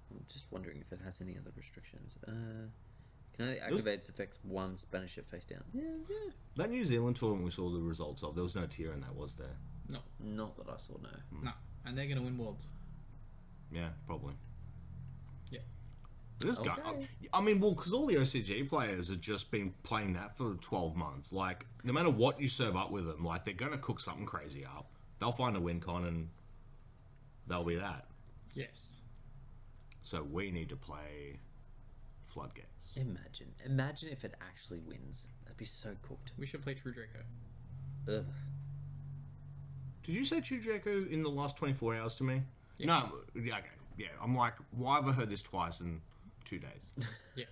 [SPEAKER 1] I'm just wondering if it has any other restrictions. Can only activate its effects once, banish it face down. Yeah.
[SPEAKER 2] That New Zealand tournament we saw the results of, there was no tier in that, was there?
[SPEAKER 3] No.
[SPEAKER 1] Not that I saw, no.
[SPEAKER 3] No. And they're going to win Worlds.
[SPEAKER 2] Yeah, probably.
[SPEAKER 3] Yeah.
[SPEAKER 2] This guy,
[SPEAKER 1] Okay.
[SPEAKER 2] I mean, well, because all the OCG players have just been playing that for 12 months. Like, no matter what you serve up with them, like, they're going to cook something crazy up. They'll find a win con and they'll be that.
[SPEAKER 3] Yes.
[SPEAKER 2] So we need to play Floodgates.
[SPEAKER 1] Imagine if it actually wins. That'd be so cooked.
[SPEAKER 3] We should play True Draco.
[SPEAKER 1] Ugh.
[SPEAKER 2] Did you say True Draco in the last 24 hours to me?
[SPEAKER 3] Yes.
[SPEAKER 2] No, yeah, okay. Yeah, I'm like, why have I heard this twice in 2 days?
[SPEAKER 3] Yeah.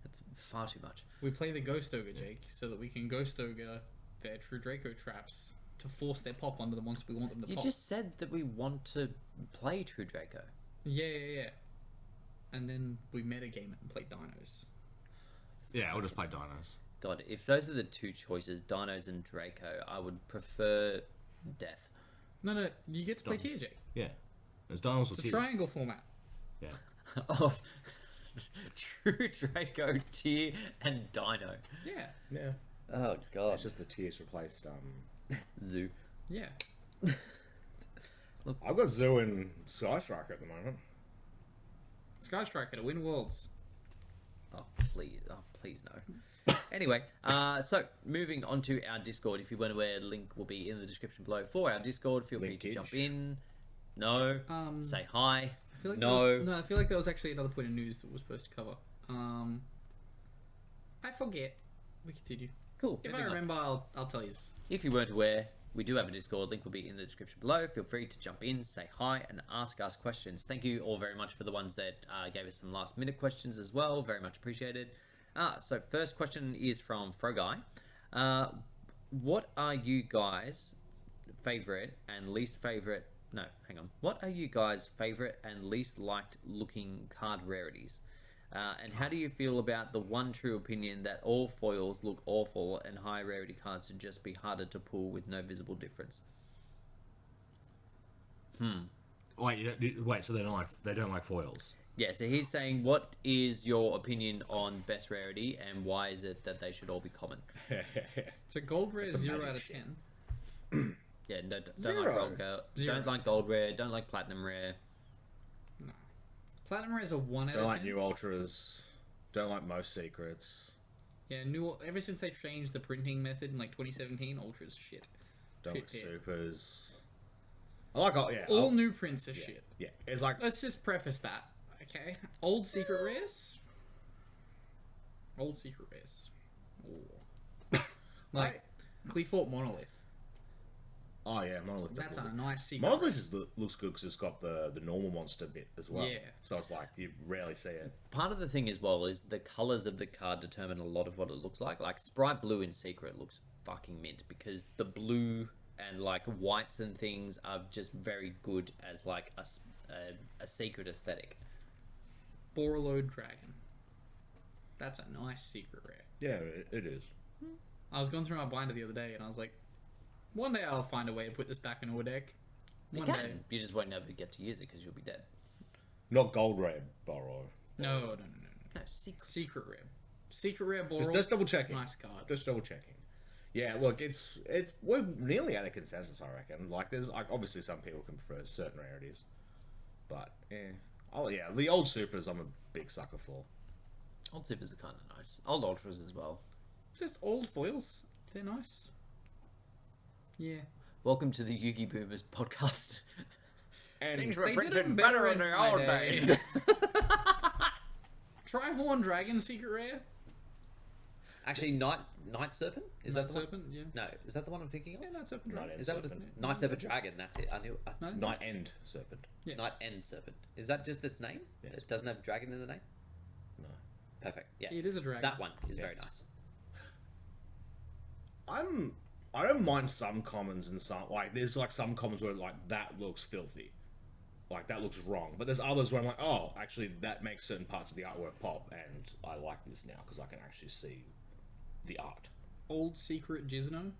[SPEAKER 1] That's far too much.
[SPEAKER 3] We play the Ghost Ogre, Jake, so that we can Ghost Ogre their True Draco traps to force their pop onto the monster we want them to
[SPEAKER 1] You
[SPEAKER 3] pop.
[SPEAKER 1] just said that we want to play True Draco.
[SPEAKER 3] Yeah. And then we metagame it and play Dinos.
[SPEAKER 2] Yeah, I'll just play Dinos.
[SPEAKER 1] God, if those are the two choices, Dinos and Draco, I would prefer Death.
[SPEAKER 3] No, you get to play tier, Jake.
[SPEAKER 2] Yeah. There's Dinos or
[SPEAKER 3] It's a
[SPEAKER 2] tier.
[SPEAKER 3] triangle format.
[SPEAKER 2] Yeah.
[SPEAKER 1] Of True Draco, Tier, and Dino.
[SPEAKER 3] Yeah.
[SPEAKER 4] Yeah.
[SPEAKER 1] Oh, God.
[SPEAKER 4] It's just the tiers replaced.
[SPEAKER 1] Zoo.
[SPEAKER 3] Yeah.
[SPEAKER 4] I've got Zoo and Sky Striker at the moment.
[SPEAKER 3] Sky Striker to win Worlds.
[SPEAKER 1] Oh, please no. Anyway, so moving on to our Discord. If you want to, where link will be in the description below for our Discord. Feel free to
[SPEAKER 4] Linkage.
[SPEAKER 1] jump in. No. Say hi.
[SPEAKER 3] I feel like
[SPEAKER 1] No.
[SPEAKER 3] I feel like there was actually another point of news that we're supposed to cover. I forget. We continue.
[SPEAKER 1] Cool.
[SPEAKER 3] If I
[SPEAKER 1] moving on.
[SPEAKER 3] remember, I'll tell you.
[SPEAKER 1] If you weren't aware, we do have a Discord. Link will be in the description below. Feel free to jump in, say hi, and ask us questions. Thank you all very much for the ones that gave us some last minute questions as well. Very much appreciated. So first question is from Froguy. What are you guys' favorite and least favorite? No, hang on. What are you guys' favorite and least liked looking card rarities? And how do you feel about the one true opinion that all foils look awful and high rarity cards should just be harder to pull with no visible difference?
[SPEAKER 2] Wait, so they don't like foils?
[SPEAKER 1] Yeah, so he's saying, what is your opinion on best rarity and why is it that they should all be common?
[SPEAKER 3] It's a gold rare
[SPEAKER 4] It's a
[SPEAKER 3] 0
[SPEAKER 4] magic
[SPEAKER 3] out of
[SPEAKER 4] shit.
[SPEAKER 3] 10.
[SPEAKER 1] Yeah, don't like
[SPEAKER 4] Zero.
[SPEAKER 1] gold,
[SPEAKER 3] Zero.
[SPEAKER 1] don't like gold rare, don't like platinum rare.
[SPEAKER 3] No. Platinum rare is a 1 out
[SPEAKER 4] Don't
[SPEAKER 3] of
[SPEAKER 4] like
[SPEAKER 3] 10.
[SPEAKER 4] new ultras. Don't like most secrets.
[SPEAKER 3] Yeah, ever since they changed the printing method in like 2017, Ultra's shit.
[SPEAKER 4] Don't like
[SPEAKER 3] Shit tier.
[SPEAKER 4] supers. I like
[SPEAKER 3] All new prints are shit.
[SPEAKER 4] Yeah, it's like
[SPEAKER 3] Let's just preface that, okay? Old secret rares. Old secret rares. Ooh. Like Cleafort Monolith.
[SPEAKER 4] oh yeah, Monolith.
[SPEAKER 3] That's a
[SPEAKER 4] definitely.
[SPEAKER 3] nice secret.
[SPEAKER 4] Monolith just looks good because it's got the normal monster bit as well.
[SPEAKER 3] Yeah.
[SPEAKER 4] So it's like you rarely see it.
[SPEAKER 1] Part of the thing as well is the colors of the card determine a lot of what it looks like. Like Sprite Blue in Secret looks fucking mint because the blue and like whites and things are just very good as like a secret aesthetic.
[SPEAKER 3] Borreload Dragon. That's a nice secret rare.
[SPEAKER 4] Yeah, it is.
[SPEAKER 3] I was going through my binder the other day and I was like, one day I'll find a way to put this back into a deck.
[SPEAKER 1] You
[SPEAKER 3] One
[SPEAKER 1] can.
[SPEAKER 3] day.
[SPEAKER 1] You just won't never get to use it because you'll be dead.
[SPEAKER 4] Not gold red borrow.
[SPEAKER 3] No.
[SPEAKER 1] No, secret.
[SPEAKER 3] Secret rare. Secret rare
[SPEAKER 4] Just,
[SPEAKER 3] Boral.
[SPEAKER 4] just double checking.
[SPEAKER 3] Nice card.
[SPEAKER 4] Just double checking. Yeah, look, it's we're nearly at a consensus, I reckon. Like, there's like obviously some people can prefer certain rarities, but yeah, the old supers I'm a big sucker for.
[SPEAKER 1] Old supers are kind of nice. Old ultras as well.
[SPEAKER 3] Just old foils. They're nice. Yeah.
[SPEAKER 1] Welcome to the Yugi Boomers podcast.
[SPEAKER 4] And
[SPEAKER 1] Things were
[SPEAKER 3] They did
[SPEAKER 1] printed
[SPEAKER 3] them
[SPEAKER 1] better
[SPEAKER 3] better
[SPEAKER 1] in the
[SPEAKER 3] in my
[SPEAKER 1] old
[SPEAKER 3] day.
[SPEAKER 1] days.
[SPEAKER 3] Try Horn Dragon Secret Rare.
[SPEAKER 1] Actually, Night Serpent? Is that
[SPEAKER 3] Night
[SPEAKER 1] the one?
[SPEAKER 3] Serpent? Yeah.
[SPEAKER 1] No, is that the one I'm thinking of?
[SPEAKER 3] Yeah, Night Serpent
[SPEAKER 4] Night
[SPEAKER 3] Dragon.
[SPEAKER 4] End
[SPEAKER 1] Is that what it's
[SPEAKER 4] Serpent.
[SPEAKER 1] Night Serpent Dragon? That's it. I knew.
[SPEAKER 4] Night End Serpent.
[SPEAKER 3] Yeah.
[SPEAKER 1] Night End Serpent. Is that just its name?
[SPEAKER 4] Yes.
[SPEAKER 1] It doesn't have dragon in the name.
[SPEAKER 4] No.
[SPEAKER 1] Perfect. Yeah,
[SPEAKER 3] It is a dragon.
[SPEAKER 1] that one is very
[SPEAKER 4] Yes.
[SPEAKER 1] nice.
[SPEAKER 4] I don't mind some commons and some like there's like some commons where like that looks filthy, like that looks wrong. But there's others where I'm like, oh, actually that makes certain parts of the artwork pop, and I like this now because I can actually see the art.
[SPEAKER 3] Old Secret Gizno.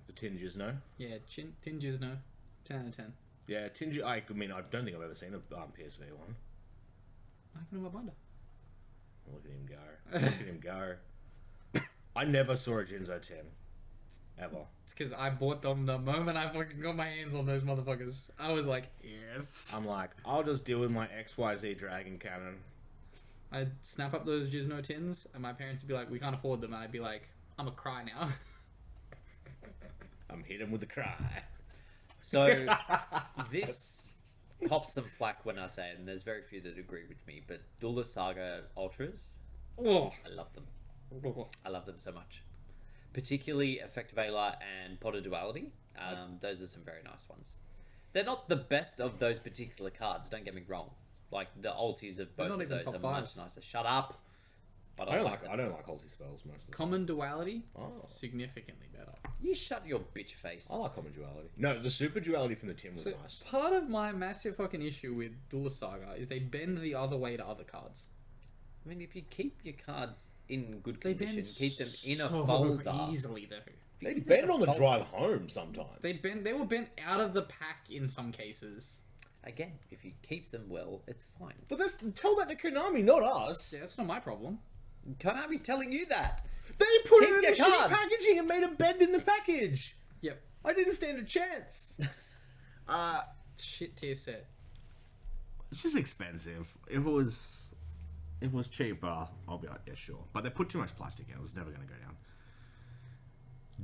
[SPEAKER 4] The Tinges, no.
[SPEAKER 3] Yeah, Tin Gizno. 10 out of 10.
[SPEAKER 4] Yeah, Tinge. I mean, I don't think I've ever seen a PSV one.
[SPEAKER 3] I can have a blunder.
[SPEAKER 4] Look at him go. Look at him go. I never saw a Jinzo 10. Ever.
[SPEAKER 3] It's because I bought them the moment I fucking got my hands on those motherfuckers. I was like, yes.
[SPEAKER 4] I'm like, I'll just deal with my XYZ Dragon Cannon.
[SPEAKER 3] I'd snap up those Gizno tins, and my parents would be like, we can't afford them. And I'd be like, I'm a cry now.
[SPEAKER 4] I'm hitting with the cry.
[SPEAKER 1] So this pops some flack when I say it, and there's very few that agree with me. But Duelist Saga Ultras,
[SPEAKER 3] Oh.
[SPEAKER 1] I love them. I love them so much. Particularly Effect Veiler and Potter Duality. Those are some very nice ones. They're not the best of those particular cards, don't get me wrong. Like, the ultis of both
[SPEAKER 3] not
[SPEAKER 1] of
[SPEAKER 3] even
[SPEAKER 1] those
[SPEAKER 3] top
[SPEAKER 1] are
[SPEAKER 3] five.
[SPEAKER 1] much nicer. Shut up! But
[SPEAKER 4] I don't
[SPEAKER 1] like
[SPEAKER 4] like ulti spells most of the time.
[SPEAKER 3] Common Duality,
[SPEAKER 4] Oh.
[SPEAKER 3] significantly better.
[SPEAKER 1] You shut your bitch face.
[SPEAKER 4] I like common duality. No, the super duality from the Tim was
[SPEAKER 3] So
[SPEAKER 4] nice.
[SPEAKER 3] part of my massive fucking issue with Duelist Saga is they bend the other way to other cards.
[SPEAKER 1] I mean, if you keep your cards in good
[SPEAKER 3] They
[SPEAKER 1] condition,
[SPEAKER 3] bend
[SPEAKER 1] keep them in a
[SPEAKER 3] so
[SPEAKER 1] folder.
[SPEAKER 3] easily though.
[SPEAKER 4] They bend on the drive home sometimes.
[SPEAKER 3] They were bent out of the pack in some cases.
[SPEAKER 1] Again, if you keep them well, it's fine.
[SPEAKER 4] But tell that to Konami, not us.
[SPEAKER 3] Yeah, that's not my problem.
[SPEAKER 1] Konami's telling you that.
[SPEAKER 4] They put
[SPEAKER 1] Keep
[SPEAKER 4] it in
[SPEAKER 1] your
[SPEAKER 4] the shitty
[SPEAKER 1] cards.
[SPEAKER 4] packaging and made a bend in the package.
[SPEAKER 3] Yep.
[SPEAKER 4] I didn't stand a chance.
[SPEAKER 3] Shit tier set.
[SPEAKER 2] It's just expensive. If it was cheaper, I'll be like, yeah, sure. But they put too much plastic in. It was never going to go down.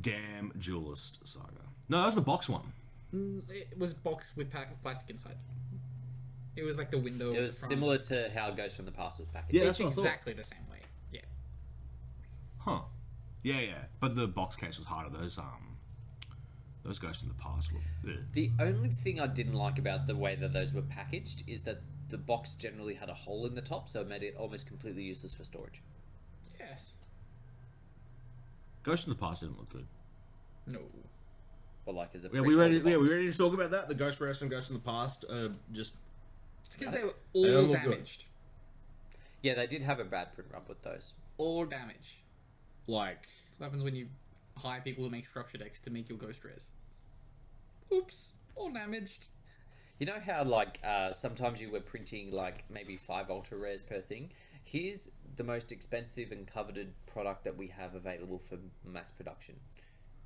[SPEAKER 2] Damn Duelist Saga. No, that was the box one.
[SPEAKER 3] It was boxed with plastic inside. It was like the window.
[SPEAKER 1] It was
[SPEAKER 3] from-
[SPEAKER 1] similar to how Ghost from the Past was packaged.
[SPEAKER 2] Yeah,
[SPEAKER 3] It's
[SPEAKER 2] that's what I thought.
[SPEAKER 3] exactly the same way. Yeah.
[SPEAKER 2] Huh. Yeah. But the box case was harder. Those Ghosts in the Past were... ugh.
[SPEAKER 1] The only thing I didn't like about the way that those were packaged is that the box generally had a hole in the top, so it made it almost completely useless for storage.
[SPEAKER 3] Yes.
[SPEAKER 2] Ghosts in the Past didn't look good.
[SPEAKER 3] No.
[SPEAKER 1] Or like as a
[SPEAKER 2] Yeah, we ready
[SPEAKER 1] box.
[SPEAKER 2] to talk about that? The Ghost Rares and Ghosts in the Past, just...
[SPEAKER 3] It's because they were
[SPEAKER 4] They
[SPEAKER 3] all
[SPEAKER 4] don't look good.
[SPEAKER 3] damaged.
[SPEAKER 1] Yeah, they did have a bad print run with those.
[SPEAKER 3] All damaged.
[SPEAKER 4] Like,
[SPEAKER 3] That's what happens when you hire people who make structure decks to make your ghost rares. Oops. All damaged.
[SPEAKER 1] You know how like sometimes you were printing like maybe 5 ultra rares per thing? Here's the most expensive and coveted product that we have available for mass production.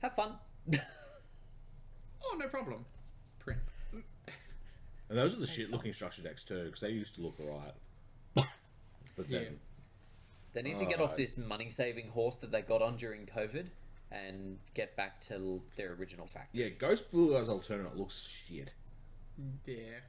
[SPEAKER 1] Have fun.
[SPEAKER 3] Oh, no problem. Print.
[SPEAKER 4] and those are the shit-looking structure decks too, because they used to look alright. But then,
[SPEAKER 3] Yeah.
[SPEAKER 1] They need to get off
[SPEAKER 4] Alright.
[SPEAKER 1] this money-saving horse that they got on during COVID and get back to their original factory.
[SPEAKER 4] yeah, Ghost Blue as alternate looks shit.
[SPEAKER 3] Yeah.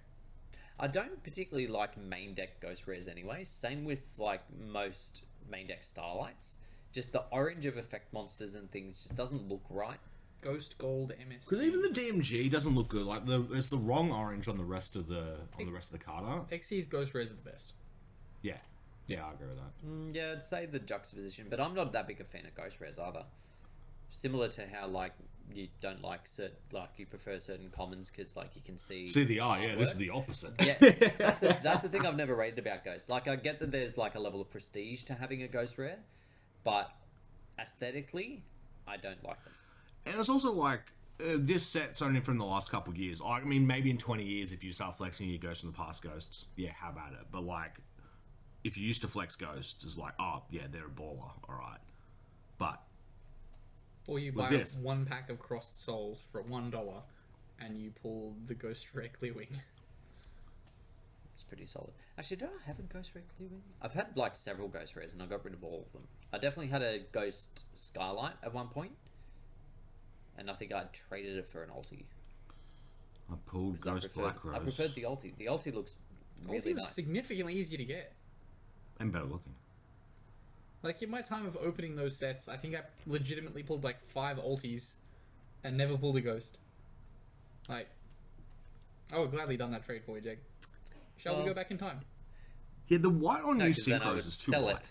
[SPEAKER 1] I don't particularly like main deck ghost rares anyway. Same with like most main deck starlights. Just the orange of effect monsters and things just doesn't look right.
[SPEAKER 3] Ghost Gold MS.
[SPEAKER 2] Because even the DMG doesn't look good. Like, it's the wrong orange on the rest of the card art.
[SPEAKER 3] XC's ghost rares are the best.
[SPEAKER 2] Yeah. Yeah, I agree with that.
[SPEAKER 1] Yeah, I'd say the juxtaposition, but I'm not that big a fan of ghost rares either. Similar to how like you don't like you prefer certain commons because like you can see.
[SPEAKER 2] See the art, yeah, this is the opposite.
[SPEAKER 1] Yeah, that's the thing I've never rated about ghosts. Like I get that there's like a level of prestige to having a ghost rare, but aesthetically, I don't like them.
[SPEAKER 2] And it's also like, this set's only from the last couple of years. I mean, maybe in 20 years, if you start flexing your Ghosts in the Past ghosts, yeah, how about it? But like, if you used to flex ghosts, it's like, oh, yeah, they're a baller, alright. But,
[SPEAKER 3] Or you
[SPEAKER 2] With
[SPEAKER 3] buy
[SPEAKER 2] this.
[SPEAKER 3] one pack of Crossed Souls for $1 and you pull the Ghost Rare Clearwing.
[SPEAKER 1] It's pretty solid. Actually, do I have a ghost rare Clearwing? I've had like several ghost rares and I got rid of all of them. I definitely had a ghost Skylight at one point. and I think I traded it for an ulti.
[SPEAKER 2] I pulled
[SPEAKER 1] 'Cause
[SPEAKER 2] Ghost Black Rose.
[SPEAKER 1] I preferred the ulti. The ulti looks really
[SPEAKER 3] Ulti was
[SPEAKER 1] nice.
[SPEAKER 3] significantly easier to get.
[SPEAKER 2] And better looking.
[SPEAKER 3] Like, in my time of opening those sets, I think I legitimately pulled like 5 ultis and never pulled a ghost. Like, I would gladly done that trade for you, Jake. Shall we
[SPEAKER 1] Well-
[SPEAKER 3] go back in time?
[SPEAKER 2] Yeah, the white on
[SPEAKER 1] No,
[SPEAKER 2] you
[SPEAKER 1] 'cause then I
[SPEAKER 2] synchros
[SPEAKER 1] would
[SPEAKER 2] is too
[SPEAKER 1] sell
[SPEAKER 2] white.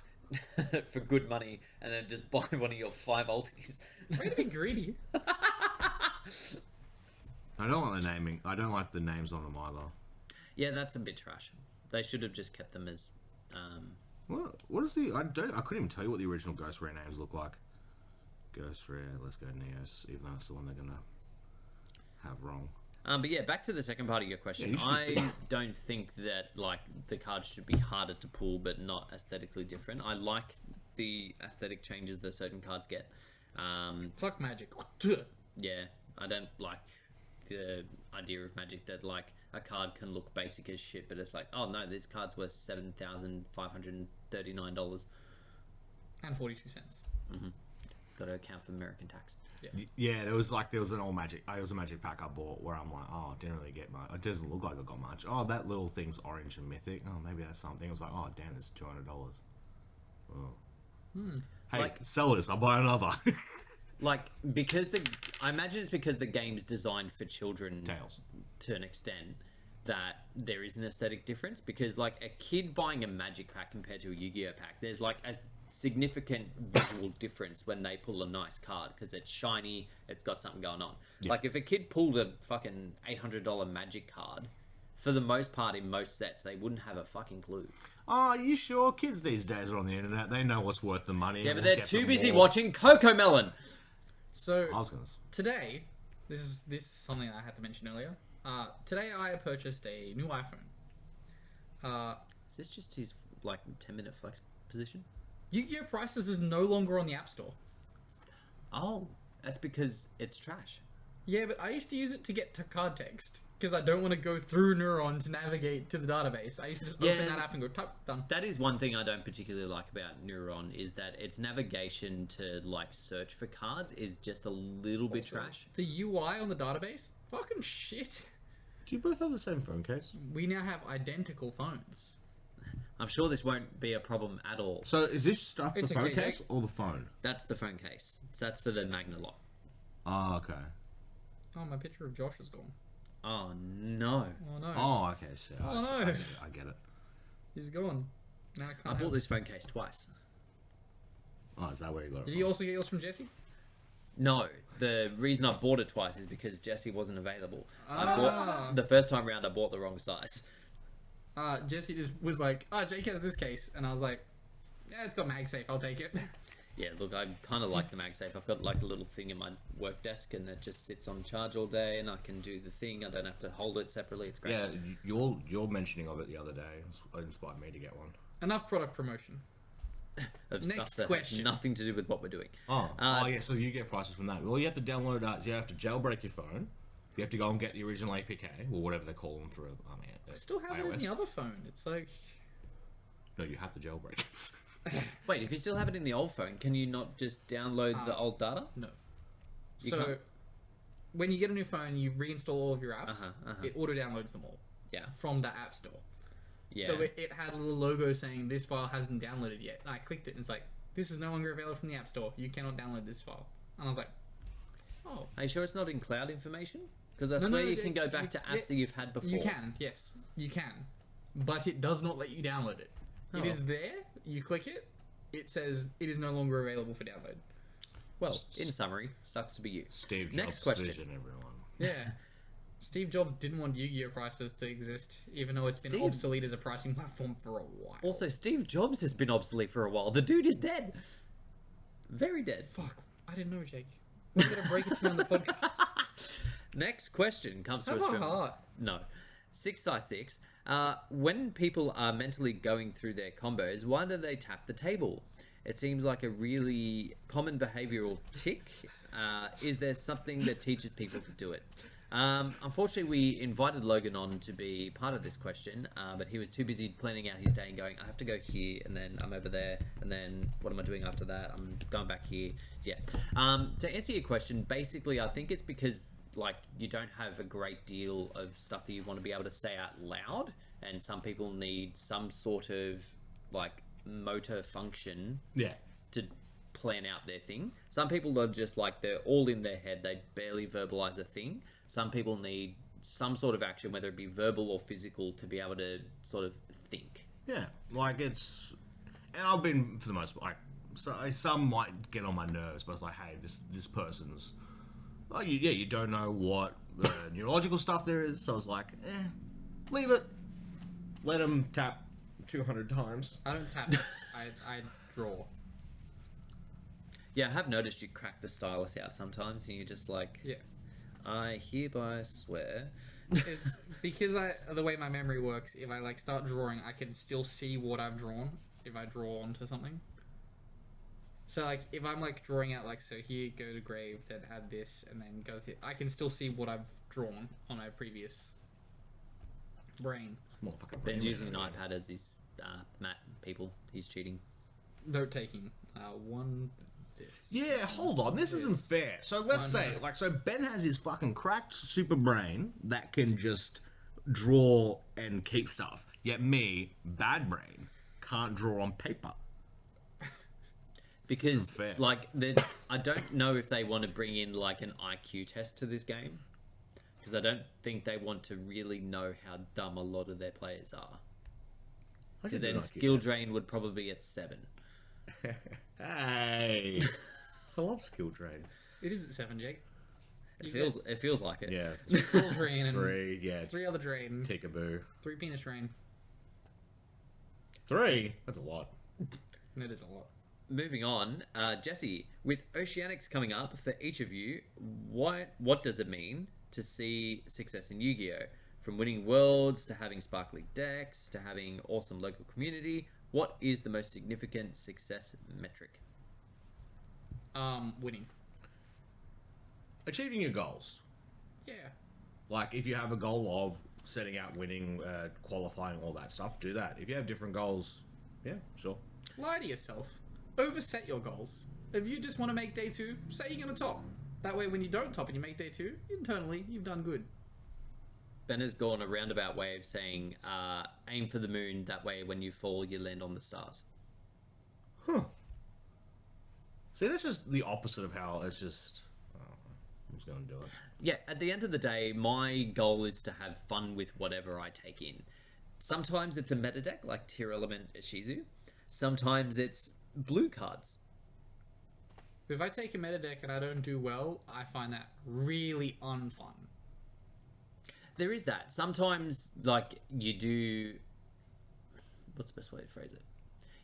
[SPEAKER 1] it for good money and then just buy one of your 5 ultis.
[SPEAKER 3] Way to be greedy.
[SPEAKER 2] I don't like the naming. I don't like the names on them either.
[SPEAKER 1] Yeah, that's a bit trash. They should have just kept them as.
[SPEAKER 2] What is the? I couldn't even tell you what the original Ghost Rare names look like. Ghost Rare. Let's go Neos. Even though that's the one they're gonna have wrong.
[SPEAKER 1] But yeah, back to the second part of your question.
[SPEAKER 2] Yeah, you should
[SPEAKER 1] I don't think that like the cards should be harder to pull, but not aesthetically different. I like the aesthetic changes that certain cards get.
[SPEAKER 3] Fuck Magic.
[SPEAKER 1] Yeah, I don't like the idea of Magic that like a card can look basic as shit, but it's like, oh no, this card's worth $7,539.
[SPEAKER 3] And 42 cents.
[SPEAKER 1] Got to account for American tax.
[SPEAKER 2] Yeah, there was an old Magic. It was a Magic pack I bought where I'm like, oh, I didn't really get much. It doesn't look like I got much. Oh, that little thing's orange and mythic. Oh, maybe that's something. I was like, oh, damn, it's $200. Oh. Hey,
[SPEAKER 1] Like-
[SPEAKER 2] sell this. I'll buy another.
[SPEAKER 1] Like I imagine it's because the game's designed for children
[SPEAKER 2] Tails.
[SPEAKER 1] to an extent that there is an aesthetic difference. Because like a kid buying a Magic pack compared to a Yu-Gi-Oh pack, there's like a significant visual difference when they pull a nice card because it's shiny, it's got something going on. Like if a kid pulled a fucking $800 Magic card, for the most part in most sets they wouldn't have a fucking clue.
[SPEAKER 2] Oh, you sure? Kids these days are on the internet. They know what's worth the money.
[SPEAKER 1] Yeah,
[SPEAKER 2] and
[SPEAKER 1] but
[SPEAKER 2] we'll
[SPEAKER 1] they're
[SPEAKER 2] get
[SPEAKER 1] too
[SPEAKER 2] them
[SPEAKER 1] busy
[SPEAKER 2] more.
[SPEAKER 1] watching Coco Melon.
[SPEAKER 3] So,
[SPEAKER 2] I was gonna.
[SPEAKER 3] today, this is something I had to mention earlier. Today I purchased a new iPhone.
[SPEAKER 1] Is this just his like 10-minute flex position?
[SPEAKER 3] Yu-Gi-Oh! Prices is no longer on the App Store.
[SPEAKER 1] Oh, that's because it's trash.
[SPEAKER 3] Yeah, but I used to use it to get to card text because I don't want to go through Neuron to navigate to the database. I used to just
[SPEAKER 1] Yeah.
[SPEAKER 3] open that app and go, type, done.
[SPEAKER 1] That is one thing I don't particularly like about Neuron is that its navigation to like search for cards is just a little bit trash.
[SPEAKER 3] The UI on the database, fucking shit.
[SPEAKER 2] Do you both have the same phone case?
[SPEAKER 3] We now have identical phones.
[SPEAKER 1] I'm sure this won't be a problem at all.
[SPEAKER 2] So is this stuff the
[SPEAKER 3] It's
[SPEAKER 2] phone
[SPEAKER 3] okay,
[SPEAKER 2] case
[SPEAKER 3] Jake.
[SPEAKER 2] or the phone?
[SPEAKER 1] That's the phone case. So that's for the Magna lock.
[SPEAKER 2] Oh, okay.
[SPEAKER 3] Oh, my picture of Josh is gone.
[SPEAKER 1] Oh no.
[SPEAKER 3] Oh no,
[SPEAKER 2] Oh, okay. So
[SPEAKER 3] Oh,
[SPEAKER 2] I
[SPEAKER 3] no.
[SPEAKER 2] get it. I get it.
[SPEAKER 3] he's gone. Now I can't.
[SPEAKER 1] I
[SPEAKER 3] have
[SPEAKER 1] bought
[SPEAKER 3] it.
[SPEAKER 1] this phone case twice.
[SPEAKER 2] Oh, is that where you got it
[SPEAKER 3] Did
[SPEAKER 2] from?
[SPEAKER 3] you also get yours from Jesse?
[SPEAKER 1] No, the reason I bought it twice is because Jesse wasn't available. I
[SPEAKER 3] Ah.
[SPEAKER 1] bought the first time round. I bought the wrong size.
[SPEAKER 3] Jesse just was like, Jake has this case, and I was like, yeah, it's got MagSafe, I'll take it.
[SPEAKER 1] Yeah, look, I kind of like the MagSafe. I've got like a little thing in my work desk, and it just sits on charge all day, and I can do the thing. I don't have to hold it separately. It's great.
[SPEAKER 2] Yeah, your mentioning of it the other day inspired me to get one.
[SPEAKER 3] Enough product promotion.
[SPEAKER 1] Of
[SPEAKER 3] Next
[SPEAKER 1] stuff that
[SPEAKER 3] question.
[SPEAKER 1] has nothing to do with what we're doing.
[SPEAKER 2] Oh,
[SPEAKER 1] Uh,
[SPEAKER 2] yeah. So you get prices from that. Well, you have to download. You have to jailbreak your phone. You have to go and get the original APK or whatever they call them for.
[SPEAKER 3] I still have it in
[SPEAKER 2] iOS.
[SPEAKER 3] the other phone. It's like,
[SPEAKER 2] No, you have to jailbreak.
[SPEAKER 1] Wait, if you still have it in the old phone, can you not just download the old data?
[SPEAKER 3] no.
[SPEAKER 1] You
[SPEAKER 3] So,
[SPEAKER 1] can't?
[SPEAKER 3] when you get a new phone, you reinstall all of your apps. It auto downloads them all
[SPEAKER 1] Yeah.
[SPEAKER 3] from the App Store.
[SPEAKER 1] Yeah.
[SPEAKER 3] So it had a little logo saying this file hasn't downloaded yet. And I clicked it and it's like, this is no longer available from the App Store. You cannot download this file. And I was like, oh.
[SPEAKER 1] Are you sure it's not in cloud information? Because I
[SPEAKER 3] No,
[SPEAKER 1] swear
[SPEAKER 3] no,
[SPEAKER 1] you can go back to
[SPEAKER 3] yeah,
[SPEAKER 1] apps that you've had before.
[SPEAKER 3] You can, yes. You can. But it does not let you download it. It
[SPEAKER 1] Oh.
[SPEAKER 3] is there. You click it. It says it is no longer available for download.
[SPEAKER 1] Well, in summary, sucks to be you.
[SPEAKER 2] Steve Jobs'
[SPEAKER 1] Next question.
[SPEAKER 2] vision, everyone.
[SPEAKER 3] Yeah. Steve Jobs didn't want Yu-Gi-Oh prices to exist, even though it's been
[SPEAKER 1] Steve-
[SPEAKER 3] obsolete as a pricing platform for a while.
[SPEAKER 1] Also, Steve Jobs has been obsolete for a while. The dude is dead. Very dead.
[SPEAKER 3] Fuck. I didn't know, Jake. We're going to break it to you on the podcast.
[SPEAKER 1] Next question comes to
[SPEAKER 3] Have
[SPEAKER 1] us
[SPEAKER 3] a
[SPEAKER 1] from...
[SPEAKER 3] heart.
[SPEAKER 1] No. 6 when people are mentally going through their combos, why do they tap the table? It seems like a really common behavioral tick. Is there something that teaches people to do it? Unfortunately, we invited Logan on to be part of this question, but he was too busy planning out his day and going, I have to go here, and then I'm over there, and then what am I doing after that? I'm going back here. Yeah. To answer your question, basically, I think it's because like you don't have a great deal of stuff that you want to be able to say out loud, and some people need some sort of like motor function
[SPEAKER 2] Yeah.
[SPEAKER 1] to plan out their thing. Some people are just like they're all in their head, they barely verbalize a thing. Some people need some sort of action, whether it be verbal or physical, to be able to sort of think.
[SPEAKER 2] Yeah, like it's, and I've been for the most part. Like, so some might get on my nerves, but it's like, hey, this person's, oh, you don't know what neurological stuff there is. So I was like, leave it, let them tap 200 times.
[SPEAKER 3] I don't tap. I draw.
[SPEAKER 1] Yeah, I have noticed you crack the stylus out sometimes, and you're just like,
[SPEAKER 3] Yeah.
[SPEAKER 1] I hereby swear.
[SPEAKER 3] It's because the way my memory works, if I like start drawing, I can still see what I've drawn if I draw onto something. So like if I'm like drawing out like, so here go to grave, then add this, and then go to, I can still see what I've drawn on my previous brain.
[SPEAKER 2] Motherfucking
[SPEAKER 1] Ben's
[SPEAKER 2] brain
[SPEAKER 1] using an
[SPEAKER 2] man.
[SPEAKER 1] iPad as his Matt. People, he's cheating.
[SPEAKER 3] Note taking. One. This.
[SPEAKER 2] Yeah, hold on, this isn't fair. So let's say, like, so Ben has his fucking cracked super brain that can just draw and keep stuff. Yet me, bad brain, can't draw on paper.
[SPEAKER 1] Because,
[SPEAKER 2] fair.
[SPEAKER 1] like, I don't know if they want to bring in, like, an IQ test to this game. Because I don't think they want to really know how dumb a lot of their players are. Because then skill drain would probably be at 7.
[SPEAKER 2] Hey, I love skill drain.
[SPEAKER 3] It is at 7, Jake.
[SPEAKER 1] It feels like it.
[SPEAKER 2] Yeah,
[SPEAKER 3] Full drain and
[SPEAKER 2] 3. Yeah,
[SPEAKER 3] 3 other drain.
[SPEAKER 2] tickaboo.
[SPEAKER 3] 3 penis drain.
[SPEAKER 2] 3. That's a lot.
[SPEAKER 3] And it is a lot.
[SPEAKER 1] Moving on, Jesse, with Oceanics coming up for each of you, what does it mean to see success in Yu-Gi-Oh? From winning worlds to having sparkly decks to having awesome local community, what is the most significant success metric?
[SPEAKER 3] Winning.
[SPEAKER 2] Achieving your goals.
[SPEAKER 3] Yeah.
[SPEAKER 2] Like, if you have a goal of setting out winning, qualifying, all that stuff, do that. If you have different goals, yeah, sure.
[SPEAKER 3] Lie to yourself. Overset your goals. If you just want to make day 2, say you're going to top. That way, when you don't top and you make day 2, internally, you've done good.
[SPEAKER 1] Ben has gone a roundabout way of saying, aim for the moon, that way when you fall, you land on the stars.
[SPEAKER 2] Huh. See, that's just the opposite of how it's just... Oh, I'm just going to do it.
[SPEAKER 1] Yeah, at the end of the day, my goal is to have fun with whatever I take in. Sometimes it's a meta deck, like Tier Element Ishizu. Sometimes it's blue cards.
[SPEAKER 3] If I take a meta deck and I don't do well, I find that really unfun.
[SPEAKER 1] There is that. Sometimes, like, you do... What's the best way to phrase it?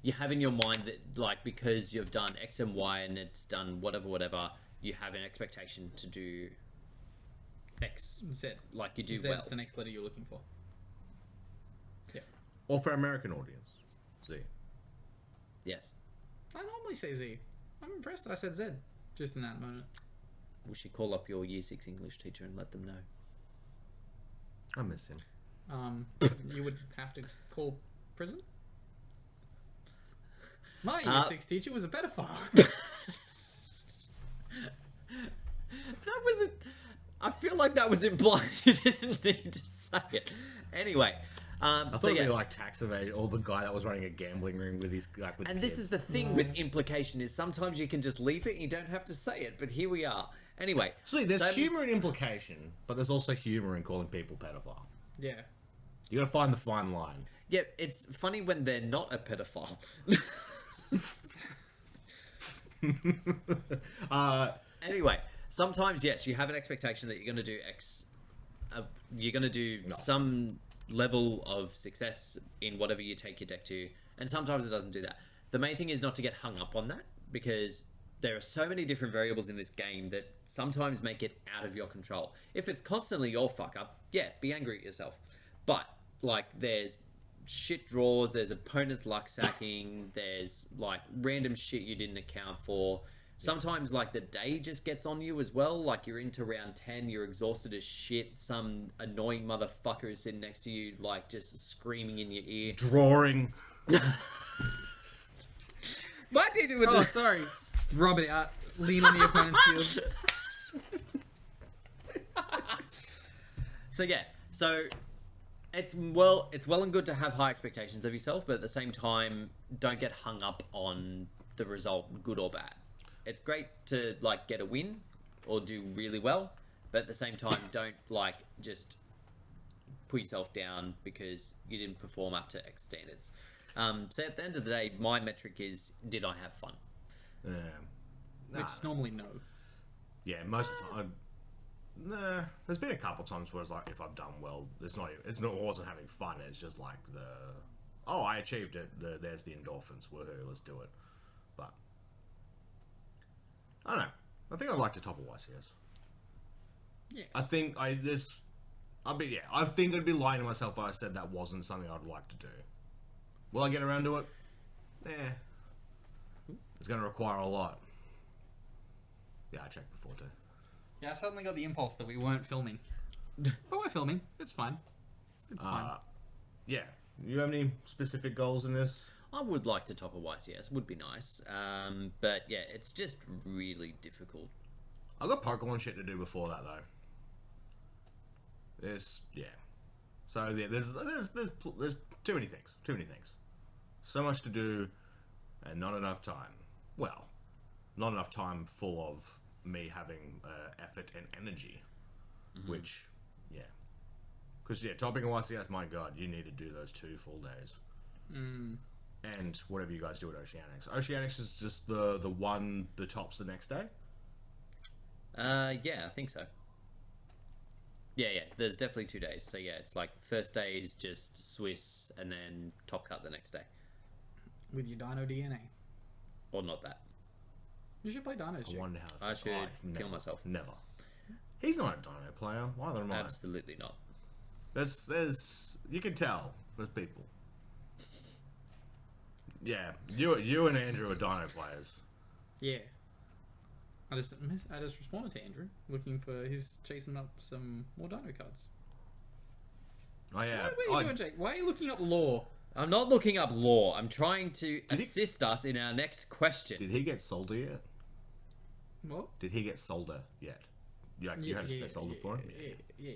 [SPEAKER 1] You have in your mind that, like, because you've done X and Y and it's done whatever, you have an expectation to do X.
[SPEAKER 3] Z.
[SPEAKER 1] Like, you do
[SPEAKER 3] Z's
[SPEAKER 1] well.
[SPEAKER 3] the next letter you're looking for. Yeah.
[SPEAKER 2] Or for American audience. See.
[SPEAKER 1] Yes.
[SPEAKER 3] I normally say Z. I'm impressed that I said Z just in that moment.
[SPEAKER 1] We should call up your Year 6 English teacher and let them know.
[SPEAKER 2] I miss him.
[SPEAKER 3] You would have to call prison? My Year 6 teacher was a pedophile.
[SPEAKER 1] That was I feel like that was implied. You didn't need to say it. Anyway,
[SPEAKER 2] I thought
[SPEAKER 1] so
[SPEAKER 2] it'd
[SPEAKER 1] yeah.
[SPEAKER 2] be like tax evade, or the guy that was running a gambling ring with his like with
[SPEAKER 1] And this
[SPEAKER 2] kids.
[SPEAKER 1] is the thing with implication is sometimes you can just leave it and you don't have to say it. But here we are. Anyway.
[SPEAKER 2] See, there's
[SPEAKER 1] so-
[SPEAKER 2] humor in implication, but there's also humor in calling people pedophile.
[SPEAKER 3] Yeah.
[SPEAKER 2] You gotta find the fine line.
[SPEAKER 1] Yeah, it's funny when they're not a pedophile. Anyway, sometimes, yes, you have an expectation that you're going to do X. You're going to do some level of success in whatever you take your deck to, and sometimes it doesn't do that. The main thing is not to get hung up on that, because there are so many different variables in this game that sometimes make it out of your control. If it's constantly your fuck up, yeah, be angry at yourself. But, like, there's shit draws, there's opponents luck sacking, there's, like, random shit you didn't account for. Sometimes, like, the day just gets on you as well. Like, you're into round 10, you're exhausted as shit. Some annoying motherfucker is sitting next to you, like, just screaming in your ear.
[SPEAKER 2] Drawing.
[SPEAKER 1] What did you with
[SPEAKER 3] Oh,
[SPEAKER 1] the...
[SPEAKER 3] sorry. Rub it out. Lean on the opponent's field.
[SPEAKER 1] So, yeah. So, it's well and good to have high expectations of yourself, but at the same time, don't get hung up on the result, good or bad. It's great to, like, get a win or do really well, but at the same time, don't, like, just put yourself down because you didn't perform up to X standards. So at the end of the day, my metric is, did I have fun?
[SPEAKER 3] Which is normally no.
[SPEAKER 2] Yeah, most of the time. Nah, there's been a couple times where it's like, if I've done well, it wasn't having fun. It's just like I achieved it. There's the endorphins. Woohoo, let's do it. But I don't know. I think I'd like to top a YCS.
[SPEAKER 3] Yes.
[SPEAKER 2] I think I think I'd be lying to myself if I said that wasn't something I'd like to do. Will I get around to it? It's going to require a lot. Yeah, I checked before too.
[SPEAKER 3] Yeah, I suddenly got the impulse that we weren't filming. But we're filming. It's fine. It's fine.
[SPEAKER 2] Yeah. You have any specific goals in this?
[SPEAKER 1] I would like to top a YCS, would be nice. But yeah, it's just really difficult.
[SPEAKER 2] I've got Pokemon shit to do before that though. So yeah, there's too many things. Too many things. So much to do, and not enough time. Well, not enough time full of me having effort and energy. Which, yeah. Because topping a YCS, my god, you need to do those 2 full days. And whatever you guys do at Oceanics. Oceanics is just the one that tops the next day?
[SPEAKER 1] Yeah, I think so. Yeah, there's definitely 2 days. So yeah, it's like first day is just Swiss and then top cut the next day.
[SPEAKER 3] With your Dino DNA.
[SPEAKER 1] Or not that.
[SPEAKER 3] You should play Dino.
[SPEAKER 2] I wonder how
[SPEAKER 1] I should kill myself.
[SPEAKER 2] Never. He's not a Dino player. Neither am I.
[SPEAKER 1] Absolutely not.
[SPEAKER 2] There's you can tell. There's people. Yeah, you and Andrew are Dino players.
[SPEAKER 3] Yeah. I just responded to Andrew, looking for his chasing up some more Dino cards.
[SPEAKER 2] Oh yeah.
[SPEAKER 3] What are you doing, Jake? Why are you looking up lore?
[SPEAKER 1] I'm not looking up lore. I'm trying to assist us in our next question.
[SPEAKER 2] Did he get solder yet?
[SPEAKER 3] What?
[SPEAKER 2] Did he get solder yet? You had to spare solder for him?
[SPEAKER 3] Yeah.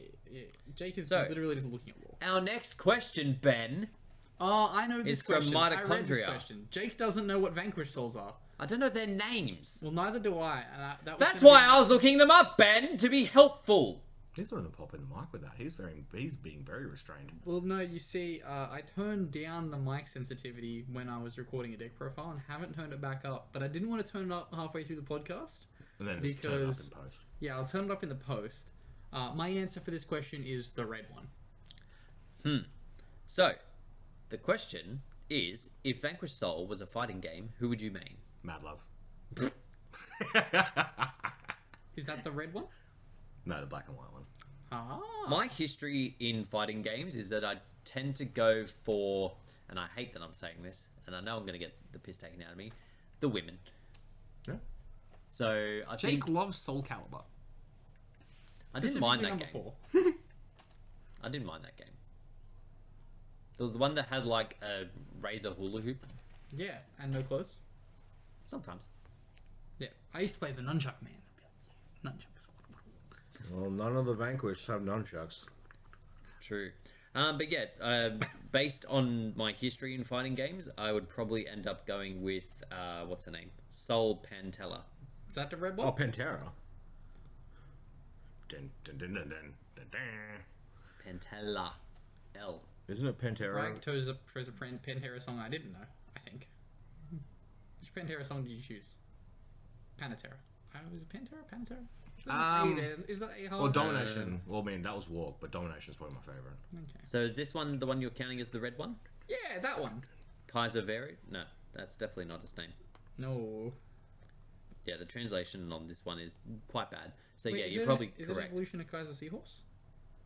[SPEAKER 3] Jake is
[SPEAKER 1] So,
[SPEAKER 3] literally just looking at lore.
[SPEAKER 1] Our next question, Ben.
[SPEAKER 3] Oh, I know this
[SPEAKER 1] It's from
[SPEAKER 3] question. I read this
[SPEAKER 1] Mitochondria.
[SPEAKER 3] question. Jake doesn't know what Vanquish Souls are.
[SPEAKER 1] I don't know their names.
[SPEAKER 3] Well, neither do I. And
[SPEAKER 1] That's why I was looking them up, Ben, to be helpful.
[SPEAKER 2] He's not even popping the mic with that. He's being very restrained.
[SPEAKER 3] Well, no, you see, I turned down the mic sensitivity when I was recording a deck profile and haven't turned it back up. But I didn't want to turn it up halfway through the podcast.
[SPEAKER 2] And then just turn it up in post.
[SPEAKER 3] Yeah, I'll turn it up in the post. My answer for this question is the red one.
[SPEAKER 1] So, the question is, if Vanquish Soul was a fighting game, who would you main?
[SPEAKER 2] Mad Love.
[SPEAKER 3] Is that the red one?
[SPEAKER 2] No, the black and white one.
[SPEAKER 3] Ah.
[SPEAKER 1] My history in fighting games is that I tend to go for, and I hate that I'm saying this, and I know I'm going to get the piss taken out of me, the women.
[SPEAKER 2] Yeah.
[SPEAKER 1] So I
[SPEAKER 3] Jake
[SPEAKER 1] think
[SPEAKER 3] loves Soul Calibur.
[SPEAKER 1] I didn't mind that
[SPEAKER 3] Specifically
[SPEAKER 1] game.
[SPEAKER 3] number 4.
[SPEAKER 1] I didn't mind that game. There was the one that had like a razor hula hoop.
[SPEAKER 3] Yeah, and no clothes.
[SPEAKER 1] Sometimes.
[SPEAKER 3] Yeah, I used to play the Nunchuck Man. Nunchucks.
[SPEAKER 4] Well, none of the Vanquish have nunchucks.
[SPEAKER 1] True. But yeah, based on my history in fighting games, I would probably end up going with, what's her name? Sol Pantella.
[SPEAKER 3] Is that the red one?
[SPEAKER 4] Oh, Pantera.
[SPEAKER 2] Dun, dun, dun, dun, dun, dun, dun.
[SPEAKER 1] Pantella. L.
[SPEAKER 4] Isn't it Pantera?
[SPEAKER 3] Right, chose a Pantera song I didn't know, I think. Which Pantera song did you choose? Panatera. Was it Pantera? Panatera? Is that a hard?
[SPEAKER 2] Well, Domination. Well, I mean, that was Walk, but Domination is probably my favorite.
[SPEAKER 3] Okay.
[SPEAKER 1] So is this one the one you're counting as the red one?
[SPEAKER 3] Yeah, that one.
[SPEAKER 1] Kaiser Veri? No, that's definitely not his name.
[SPEAKER 3] No.
[SPEAKER 1] Yeah, the translation on this one is quite bad. So
[SPEAKER 3] Wait,
[SPEAKER 1] yeah,
[SPEAKER 3] is
[SPEAKER 1] you're
[SPEAKER 3] it
[SPEAKER 1] probably
[SPEAKER 3] Is it
[SPEAKER 1] correct.
[SPEAKER 3] Evolution of Kaiser Seahorse?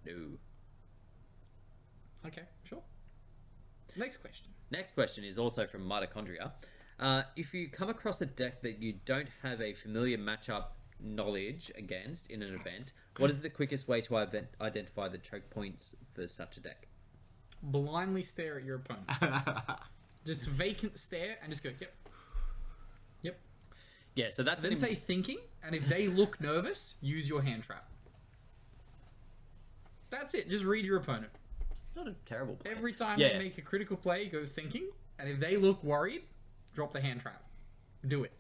[SPEAKER 1] No.
[SPEAKER 3] Okay, sure. Next question.
[SPEAKER 1] Next question is also from Mitochondria. If you come across a deck that you don't have a familiar matchup knowledge against in an event, what is the quickest way to identify the choke points for such a deck?
[SPEAKER 3] Blindly stare at your opponent. Just vacant stare and just go, yep. Yep.
[SPEAKER 1] Yeah, so that's
[SPEAKER 3] Then say thinking, and if they look nervous, use your hand trap. That's it. Just read your opponent.
[SPEAKER 1] It's not a terrible play.
[SPEAKER 3] Every time
[SPEAKER 1] Yeah.
[SPEAKER 3] they make a critical play, go thinking, and if they look worried, drop the hand trap. Do it.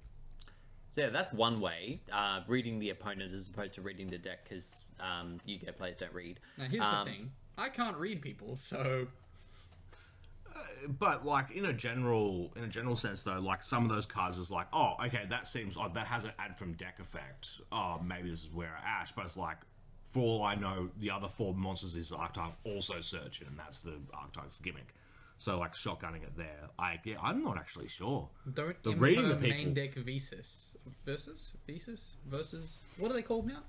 [SPEAKER 1] So yeah, that's one way, reading the opponent as opposed to reading the deck, because UK players don't read.
[SPEAKER 3] Now here's the thing. I can't read people, so...
[SPEAKER 2] But like in a general sense though, like some of those cards is like, oh, okay, that seems odd. That has an add from deck effect. Oh, maybe this is where Ash, but it's like, for all I know, the other 4 monsters is archetype also searching, and that's the archetype's gimmick. So like shotgunning it there, I'm not actually sure.
[SPEAKER 3] Don't
[SPEAKER 2] The reading
[SPEAKER 3] imperm
[SPEAKER 2] the people.
[SPEAKER 3] main deck versus what are they called now?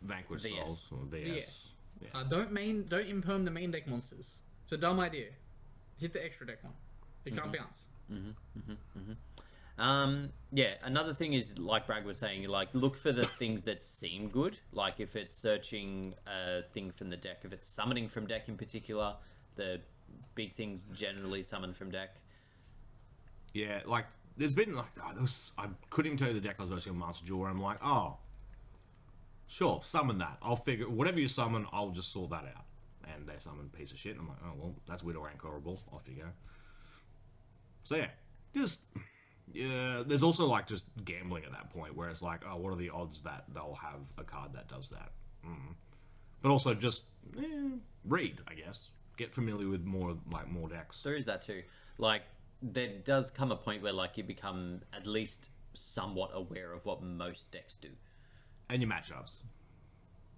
[SPEAKER 2] Vanquish
[SPEAKER 1] VS.
[SPEAKER 2] Souls or VS. Yeah.
[SPEAKER 3] Don't imperm the main deck monsters. It's a dumb idea. Hit the extra deck one. It can't bounce.
[SPEAKER 1] Yeah, another thing is, like Bragg was saying, like, look for the things that seem good. Like, if it's searching a thing from the deck, if it's summoning from deck in particular, the big things generally summon from deck.
[SPEAKER 2] Yeah, like there's been like I couldn't even tell you the deck I was versing on Master Duel where I'm like, oh, sure, summon that. I'll figure whatever you summon, I'll just sort that out. And they summon a piece of shit. And I'm like, oh well, that's Widow Anchorable. Off you go. So yeah, there's also like just gambling at that point where it's like, oh, what are the odds that they'll have a card that does that? But also just read, I guess. Get familiar with more decks.
[SPEAKER 1] There is that too. Like, there does come a point where, like, you become at least somewhat aware of what most decks do.
[SPEAKER 2] And your matchups.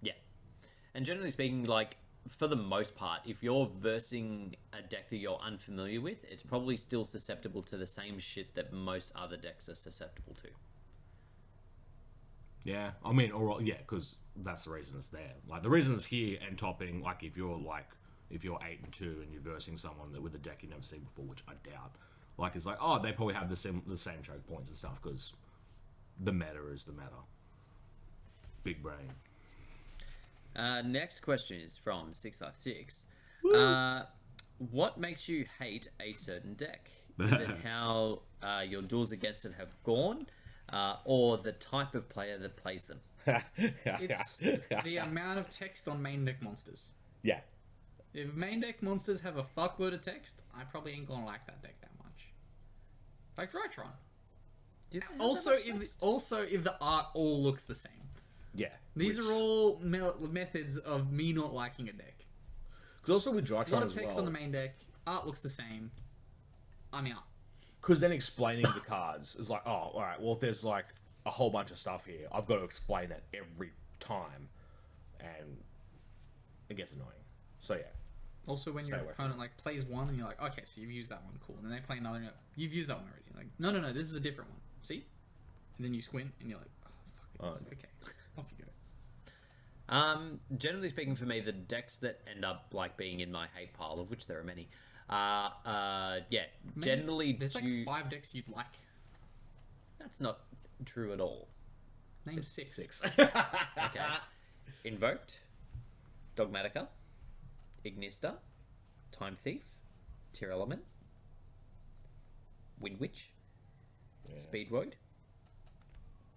[SPEAKER 1] Yeah. And generally speaking, like, for the most part, if you're versing a deck that you're unfamiliar with, it's probably still susceptible to the same shit that most other decks are susceptible to.
[SPEAKER 2] Yeah, I mean, because that's the reason it's there. Like, the reason it's here and topping, like, if you're 8-2 and you're versing someone with a deck you've never seen before, which I doubt, like, it's like, oh, they probably have the same choke points and stuff, because the meta is the meta. Big brain.
[SPEAKER 1] Next question is from 656. What makes you hate a certain deck? Is it how your duels against it have gone, or the type of player that plays them?
[SPEAKER 3] It's the amount of text on main deck monsters.
[SPEAKER 4] Yeah.
[SPEAKER 3] If main deck monsters have a fuckload of text, I probably ain't gonna like that deck that much. Like Drytron. Also, if the art all looks the same.
[SPEAKER 4] Yeah.
[SPEAKER 3] These are all methods of me not liking a deck.
[SPEAKER 4] Because also with
[SPEAKER 3] A
[SPEAKER 4] Drytron
[SPEAKER 3] lot of
[SPEAKER 4] as
[SPEAKER 3] text
[SPEAKER 4] well,
[SPEAKER 3] on the main deck, art looks the same. I'm out.
[SPEAKER 4] because then explaining the cards is like, oh, all right, well, if there's like a whole bunch of stuff here, I've got to explain it every time, and it gets annoying. So yeah.
[SPEAKER 3] Also, when
[SPEAKER 4] Stay
[SPEAKER 3] your
[SPEAKER 4] away from
[SPEAKER 3] opponent like plays one and you're like, okay, so you've used that one, cool. And then they play another, and you're like, you've used that one already. Like, no, this is a different one. See? And then you squint and you're like, oh, fuck it. Okay, off you go.
[SPEAKER 1] Generally speaking, for me, the decks that end up like being in my hate pile, of which there are many, generally
[SPEAKER 3] There's like 5 decks you'd like.
[SPEAKER 1] That's not true at all.
[SPEAKER 3] Name 6.
[SPEAKER 1] Okay. Invoked, Dogmatica, Ignista, Time Thief, Tear Element, Wind Witch, Speedroid,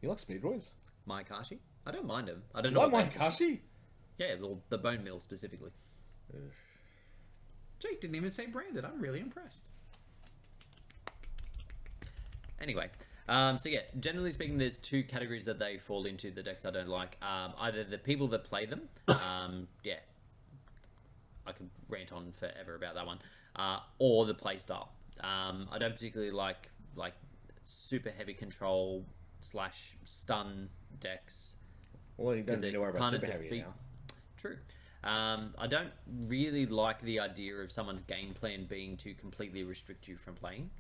[SPEAKER 4] You like Speedroids?
[SPEAKER 1] Maikashi. I don't mind them. I don't know.
[SPEAKER 4] Like
[SPEAKER 1] what they-
[SPEAKER 4] Kashi?
[SPEAKER 1] Yeah, well, the Bone Mill specifically.
[SPEAKER 3] Jake didn't even say branded. I'm really impressed.
[SPEAKER 1] Anyway, so yeah, generally speaking, there's 2 categories that they fall into, the decks I don't like. Either the people that play them, yeah, I could rant on forever about that one, or the play style. I don't particularly like super heavy control / stun decks.
[SPEAKER 4] Well, you don't
[SPEAKER 1] Because
[SPEAKER 4] need
[SPEAKER 1] it
[SPEAKER 4] to worry about
[SPEAKER 1] kind of
[SPEAKER 4] super heavy
[SPEAKER 1] defeat-
[SPEAKER 4] now.
[SPEAKER 1] True. I don't really like the idea of someone's game plan being to completely restrict you from playing.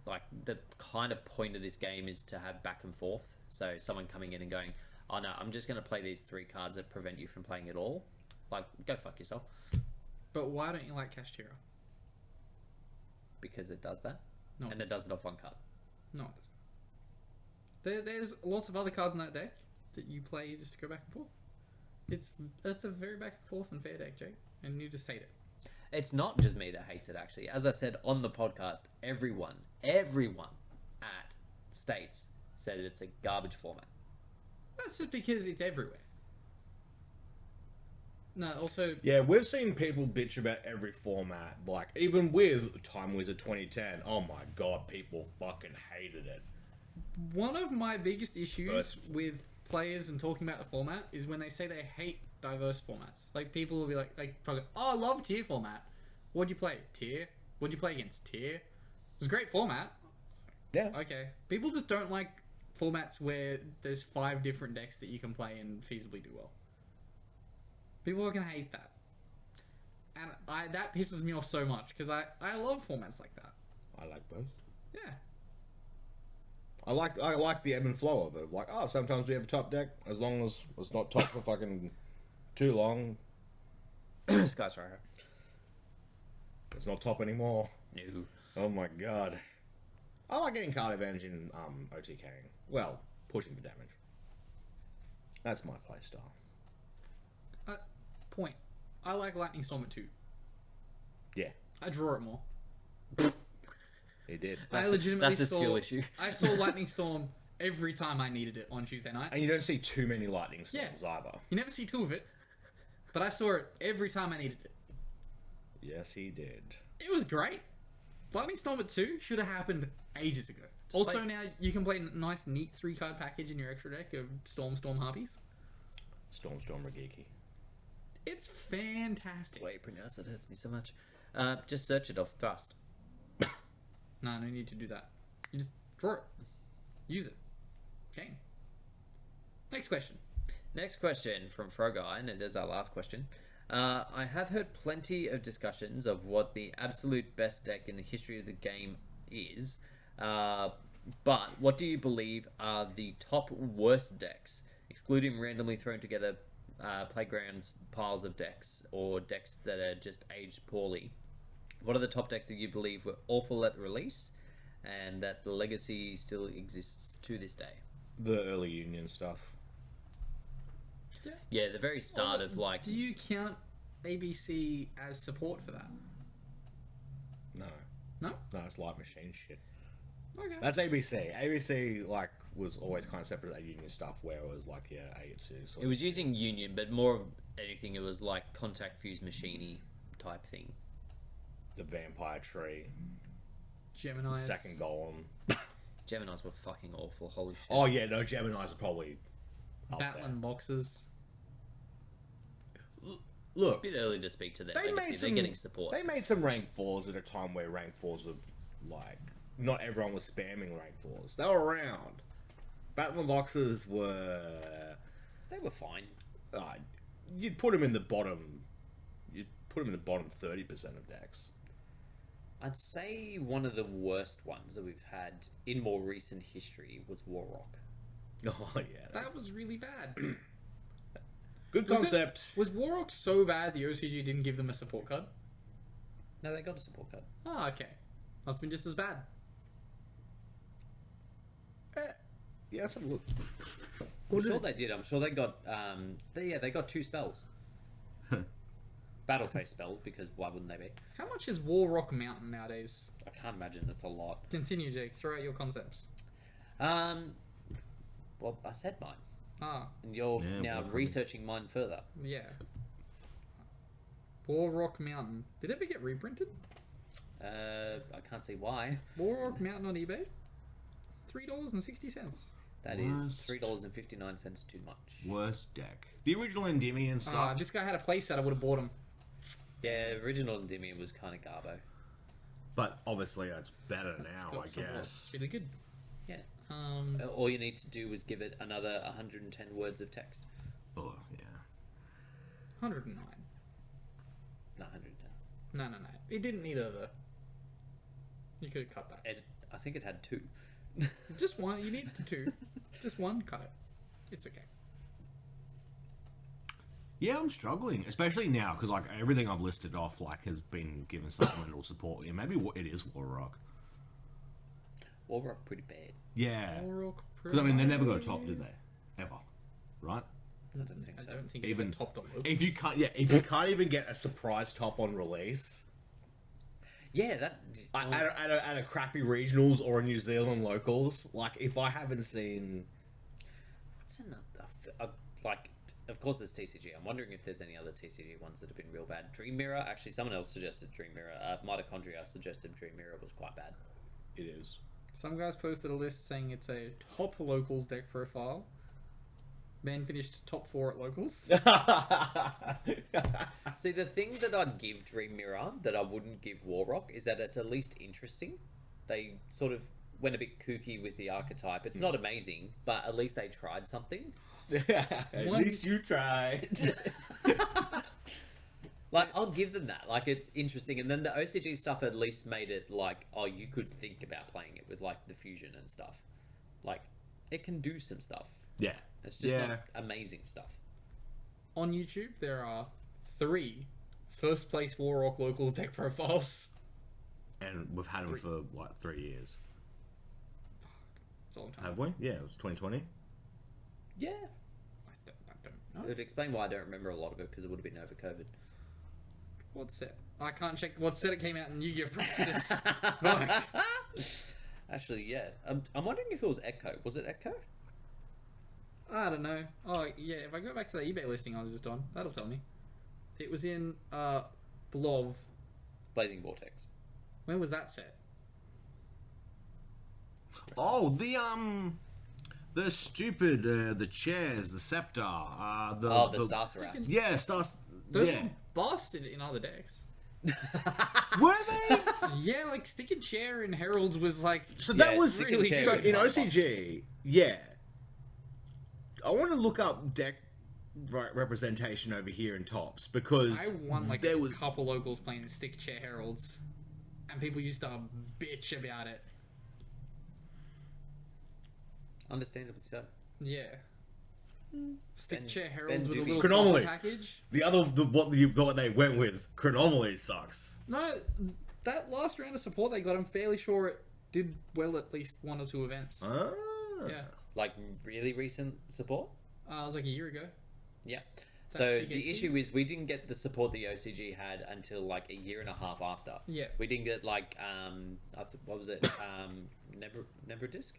[SPEAKER 1] Like, the kind of point of this game is to have back and forth. So someone coming in and going, oh no, I'm just going to play these 3 cards that prevent you from playing at all. Like, go fuck yourself.
[SPEAKER 3] But why don't you like Kashtira?
[SPEAKER 1] Because it does that.
[SPEAKER 3] No,
[SPEAKER 1] and it does it off one card.
[SPEAKER 3] No, it doesn't. There's lots of other cards in that deck that you play just to go back and forth. It's a very back and forth and fair deck, Jake, and you just hate it.
[SPEAKER 1] It's not just me that hates it, actually. As I said on the podcast, everyone at States said it's a garbage format.
[SPEAKER 3] That's just because it's everywhere. No, also...
[SPEAKER 4] Yeah, we've seen people bitch about every format. Like, even with Time Wizard 2010, oh my god, people fucking hated it.
[SPEAKER 3] One of my biggest issues with players and talking about the format is when they say they hate diverse formats. Like, people will be like fucking, oh, I love tier format. What'd you play? Tier? What'd you play against? Tier? It was a great format.
[SPEAKER 4] Yeah.
[SPEAKER 3] Okay. People just don't like formats where there's 5 different decks that you can play and feasibly do well. People are gonna hate that. And that pisses me off so much, because I love formats like that.
[SPEAKER 4] I like both.
[SPEAKER 3] Yeah.
[SPEAKER 4] I like the ebb and flow of it. Like, oh, sometimes we have a top deck, as long as it's not top for fucking too long.
[SPEAKER 1] Sky Striker.
[SPEAKER 4] It's not top anymore.
[SPEAKER 1] No.
[SPEAKER 4] Oh my god. I like getting card advantage in OTKing. Well, pushing for damage. That's my playstyle.
[SPEAKER 3] Point. I like Lightning Storm at 2.
[SPEAKER 4] Yeah,
[SPEAKER 3] I draw it more.
[SPEAKER 4] he did.
[SPEAKER 3] I legitimately
[SPEAKER 1] that's a skill issue.
[SPEAKER 3] I saw Lightning Storm every time I needed it on Tuesday night.
[SPEAKER 4] And you don't see too many lightning storms either.
[SPEAKER 3] You never see 2 of it, but I saw it every time I needed it.
[SPEAKER 4] Yes, he did.
[SPEAKER 3] It was great. Lightning Storm at 2 should have happened ages ago. Also, now you can play a nice, neat 3-card package in your extra deck of Storm Harpies.
[SPEAKER 4] Storm Regiki.
[SPEAKER 3] It's fantastic.
[SPEAKER 1] The way you pronounce it hurts me so much. Just search it off Thrust.
[SPEAKER 3] No need to do that. You just draw it. Use it. Game. Next question.
[SPEAKER 1] Next question from Froguy, and it is our last question. I have heard plenty of discussions of what the absolute best deck in the history of the game is, but what do you believe are the top worst decks, excluding randomly thrown together playgrounds piles of decks or decks that are just aged poorly? What are the top decks that you believe were awful at release and that the legacy still exists to this day?
[SPEAKER 4] The early Union stuff.
[SPEAKER 1] Yeah, the very start of like...
[SPEAKER 3] Do you count ABC as support for that?
[SPEAKER 4] No.
[SPEAKER 3] No?
[SPEAKER 4] No, it's live machine shit.
[SPEAKER 3] Okay.
[SPEAKER 4] That's ABC. ABC, like, was always kind of separate to Union stuff, where it was like, yeah, A2.
[SPEAKER 1] It was using Union, but more of anything, it was like contact fuse machine-y type thing.
[SPEAKER 4] The Vampire Tree.
[SPEAKER 3] Gemini.
[SPEAKER 4] Second Golem.
[SPEAKER 1] Geminis were fucking awful, holy shit.
[SPEAKER 4] Oh, yeah, no, Geminis are probably up there.
[SPEAKER 3] Battling boxes.
[SPEAKER 4] Look,
[SPEAKER 1] It's a bit early to speak to their
[SPEAKER 4] they
[SPEAKER 1] legacy.
[SPEAKER 4] made some,
[SPEAKER 1] They're getting support.
[SPEAKER 4] They made some rank 4s at a time where rank 4s were, like, not everyone was spamming rank 4s. They were around. Battling boxes were...
[SPEAKER 1] They were fine.
[SPEAKER 4] You'd put them in the bottom... You'd put them in the bottom 30% of decks.
[SPEAKER 1] I'd say one of the worst ones that we've had in more recent history was Warrock.
[SPEAKER 4] Oh, yeah.
[SPEAKER 3] That was really bad.
[SPEAKER 4] Good concept.
[SPEAKER 3] Was Warrock so bad the OCG didn't give them a support card?
[SPEAKER 1] No, they got a support card.
[SPEAKER 3] Oh, okay. Must have been just as bad.
[SPEAKER 4] Yeah, let's have a look.
[SPEAKER 1] I'm sure they did. I'm sure they got... they got 2 spells. Battle phase spells, because why wouldn't they be?
[SPEAKER 3] How much is Warrock Mountain nowadays?
[SPEAKER 1] I can't imagine that's a lot.
[SPEAKER 3] Continue, Jake. Throw out your concepts.
[SPEAKER 1] Well, I said mine.
[SPEAKER 3] Ah,
[SPEAKER 1] And you're
[SPEAKER 2] Yeah,
[SPEAKER 1] now
[SPEAKER 2] welcome.
[SPEAKER 1] researching mine further.
[SPEAKER 3] yeah. Warrock Mountain. Did it ever get reprinted?
[SPEAKER 1] I can't see why.
[SPEAKER 3] Warrock Mountain on eBay? $3.60.
[SPEAKER 1] That is
[SPEAKER 2] Worst.
[SPEAKER 1] $3.59 too much.
[SPEAKER 2] Worst deck. The original Endymion sucked.
[SPEAKER 3] This guy had a playset. I would have bought him.
[SPEAKER 1] Yeah, original Endymion was kind of garbo.
[SPEAKER 2] But obviously it's better now,
[SPEAKER 3] Got
[SPEAKER 2] I
[SPEAKER 3] support.
[SPEAKER 2] guess.
[SPEAKER 3] Really good.
[SPEAKER 1] Yeah.
[SPEAKER 3] Um,
[SPEAKER 1] All you need to do is give it another 110 words of text.
[SPEAKER 2] Oh, yeah.
[SPEAKER 3] 109.
[SPEAKER 1] No, 110.
[SPEAKER 3] No. It didn't need a... You could have cut that.
[SPEAKER 1] I think it had 2.
[SPEAKER 3] Just one. You need 2. Just one. Cut it. It's okay.
[SPEAKER 2] Yeah, I'm struggling, especially now, because like everything I've listed off like has been given supplemental support. Yeah, maybe it is Warrock.
[SPEAKER 1] Warrock pretty bad.
[SPEAKER 2] Yeah.
[SPEAKER 3] Warrock
[SPEAKER 2] Because, I mean, they never got a top, did they? Ever. Right?
[SPEAKER 1] I don't think so.
[SPEAKER 3] I don't think
[SPEAKER 2] Even-
[SPEAKER 3] even topped on locals.
[SPEAKER 4] If you can't even get a surprise top on release
[SPEAKER 1] Yeah, that.
[SPEAKER 4] at a crappy regionals or a New Zealand locals, like if I haven't seen,
[SPEAKER 1] What's another? Like, of course, there's TCG. I'm wondering if there's any other TCG ones that have been real bad. Dream Mirror. Actually, someone else suggested Dream Mirror. Mitochondria suggested Dream Mirror was quite bad.
[SPEAKER 4] it is.
[SPEAKER 3] Some guys posted a list saying it's a top locals deck profile. Man finished top 4 at locals.
[SPEAKER 1] See, the thing that I'd give Dream Mirror that I wouldn't give Warrock is that it's at least interesting. They sort of went a bit kooky with the archetype. It's not amazing, but at least they tried something.
[SPEAKER 4] At
[SPEAKER 3] One-
[SPEAKER 4] least you tried.
[SPEAKER 1] Like, I'll give them that. Like, it's interesting. And then the OCG stuff at least made it like, oh, you could think about playing it with, like, the fusion and stuff. Like, it can do some stuff.
[SPEAKER 2] Yeah.
[SPEAKER 1] It's just
[SPEAKER 2] Yeah.
[SPEAKER 1] not amazing stuff.
[SPEAKER 3] On YouTube, there are 3 first place Warrock locals deck profiles.
[SPEAKER 2] And we've had them for, what, 3 years?
[SPEAKER 3] It's a long time.
[SPEAKER 2] Have we? Yeah, it was 2020.
[SPEAKER 1] Yeah.
[SPEAKER 3] I don't
[SPEAKER 1] It
[SPEAKER 3] know.
[SPEAKER 1] would explain why I don't remember a lot of it, because it would have been over COVID.
[SPEAKER 3] What set? I can't check what set it came out in Yu-Gi-Oh! Princess. Fuck.
[SPEAKER 1] Actually, yeah. I'm wondering if it was Echo. Was it Echo?
[SPEAKER 3] I don't know. Oh, yeah, if I go back to the eBay listing I was just on, that'll tell me. It was in Blov.
[SPEAKER 1] Blazing Vortex.
[SPEAKER 3] When was that set?
[SPEAKER 2] Oh, the stupid, the chairs, the scepter,
[SPEAKER 1] The Star Seraphs.
[SPEAKER 2] Yeah, stars.
[SPEAKER 3] Those
[SPEAKER 2] Yeah.
[SPEAKER 3] were busted in other decks.
[SPEAKER 2] Were they?
[SPEAKER 3] Yeah, like Stick and Chair and Heralds was like...
[SPEAKER 2] So
[SPEAKER 1] Yeah,
[SPEAKER 2] that was
[SPEAKER 1] Stick
[SPEAKER 3] and
[SPEAKER 2] really
[SPEAKER 3] Chair
[SPEAKER 2] so
[SPEAKER 3] was
[SPEAKER 2] in
[SPEAKER 1] fun.
[SPEAKER 2] OCG. Yeah, I want to look up deck representation over here in tops because
[SPEAKER 3] I won like
[SPEAKER 2] there
[SPEAKER 3] a
[SPEAKER 2] was
[SPEAKER 3] couple locals playing Stick Chair Heralds. And people used to bitch about it.
[SPEAKER 1] Understandably so.
[SPEAKER 3] Yeah. Stick
[SPEAKER 1] Ben-
[SPEAKER 3] Chair
[SPEAKER 1] Ben
[SPEAKER 3] Heralds with a
[SPEAKER 1] Doobie.
[SPEAKER 3] little
[SPEAKER 2] Chronomaly.
[SPEAKER 3] bottle package.
[SPEAKER 2] what they went with. Chronomaly sucks.
[SPEAKER 3] No, that last round of support they got, I'm fairly sure it did well at least 1 or 2 events.
[SPEAKER 2] Ah.
[SPEAKER 3] Yeah.
[SPEAKER 1] Like, really recent support?
[SPEAKER 3] It was like a year ago.
[SPEAKER 1] Yeah.
[SPEAKER 3] That
[SPEAKER 1] So
[SPEAKER 3] big
[SPEAKER 1] the issue
[SPEAKER 3] exceeds?
[SPEAKER 1] is we didn't get the support the OCG had until like a year and a half after.
[SPEAKER 3] Yeah.
[SPEAKER 1] We didn't get like what was it? Nebra disc?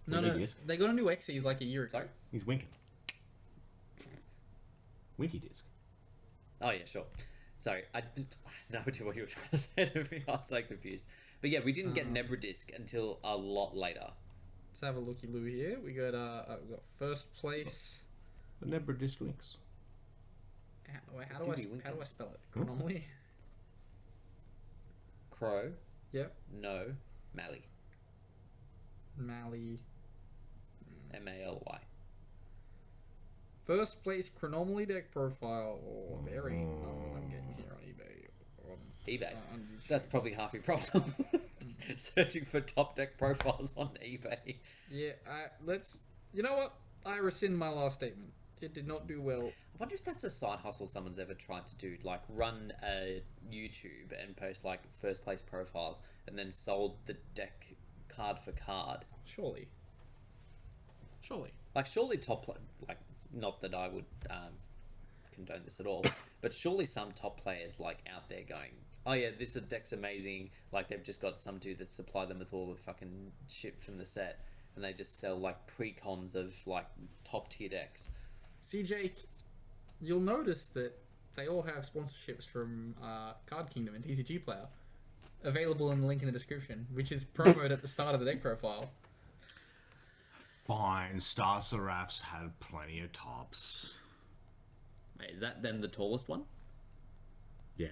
[SPEAKER 3] No,
[SPEAKER 2] Was it
[SPEAKER 3] no,
[SPEAKER 2] disc?
[SPEAKER 3] they got a new Xyz like a year ago.
[SPEAKER 1] Sorry?
[SPEAKER 2] He's winking. Winky disc.
[SPEAKER 1] Oh yeah, sure. Sorry, I had no idea what you were trying to say to me. I was so confused. But yeah, we didn't get Nebra disc until a lot later.
[SPEAKER 3] Let's have a looky loo here. We got first place.
[SPEAKER 2] The Nebra disc links.
[SPEAKER 3] How do I spell it?
[SPEAKER 2] Hmm?
[SPEAKER 3] Chronomaly.
[SPEAKER 1] Crow,
[SPEAKER 3] Yep.
[SPEAKER 1] no, Mally,
[SPEAKER 3] Mally.
[SPEAKER 1] MALY.
[SPEAKER 3] First place Chronomaly deck profile. Oh, there ain't none that I'm getting here on eBay.
[SPEAKER 1] eBay.
[SPEAKER 3] On YouTube.
[SPEAKER 1] That's probably half your problem. Searching for top deck profiles on eBay.
[SPEAKER 3] Yeah, let's. You know what? I rescind my last statement. It did not do well.
[SPEAKER 1] I wonder if that's a side hustle someone's ever tried to do, like run a YouTube and post like first place profiles and then sold the deck card for card.
[SPEAKER 3] Surely. Surely.
[SPEAKER 1] Like surely like not that I would condone this at all, but surely some top players like out there going, oh yeah, this deck's amazing. Like they've just got some dude that supply them with all the fucking shit from the set, and they just sell like pre-cons of like top tier decks.
[SPEAKER 3] See, Jake, you'll notice that they all have sponsorships from Card Kingdom and TCG Player available in the link in the description, which is promoted at the start of the deck profile.
[SPEAKER 2] Fine, Star Seraphs had plenty of tops.
[SPEAKER 1] Wait, is that then the tallest one?
[SPEAKER 2] Yeah.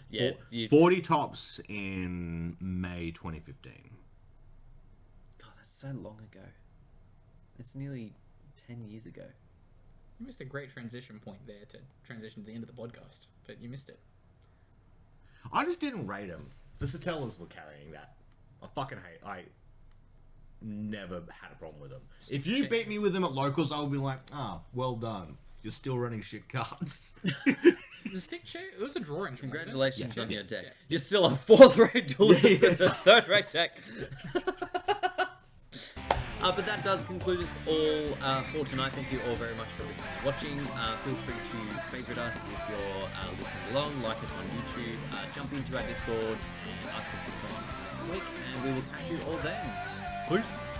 [SPEAKER 1] Yeah,
[SPEAKER 2] 40 tops in May 2015.
[SPEAKER 1] God, that's so long ago. It's nearly 10 years ago.
[SPEAKER 3] You missed a great transition point there to transition to the end of the podcast, but you missed it.
[SPEAKER 2] I just didn't rate them.
[SPEAKER 4] The Satellas were carrying that. I fucking hate. I never had a problem with them.
[SPEAKER 2] If you beat me with them at locals, I would be like, ah, well done. You're still running shit cards.
[SPEAKER 3] the stick chair, it was a drawing.
[SPEAKER 1] Congratulations on your deck.
[SPEAKER 3] Yeah.
[SPEAKER 1] You're still a 4th-rate duelist with a 3rd-rate deck. But that does conclude us all for tonight. Thank you all very much for listening and watching. Feel free to favourite us if you're listening along, like us on YouTube, jump into our Discord and ask us some questions for next week, and we will catch you all then. Peace!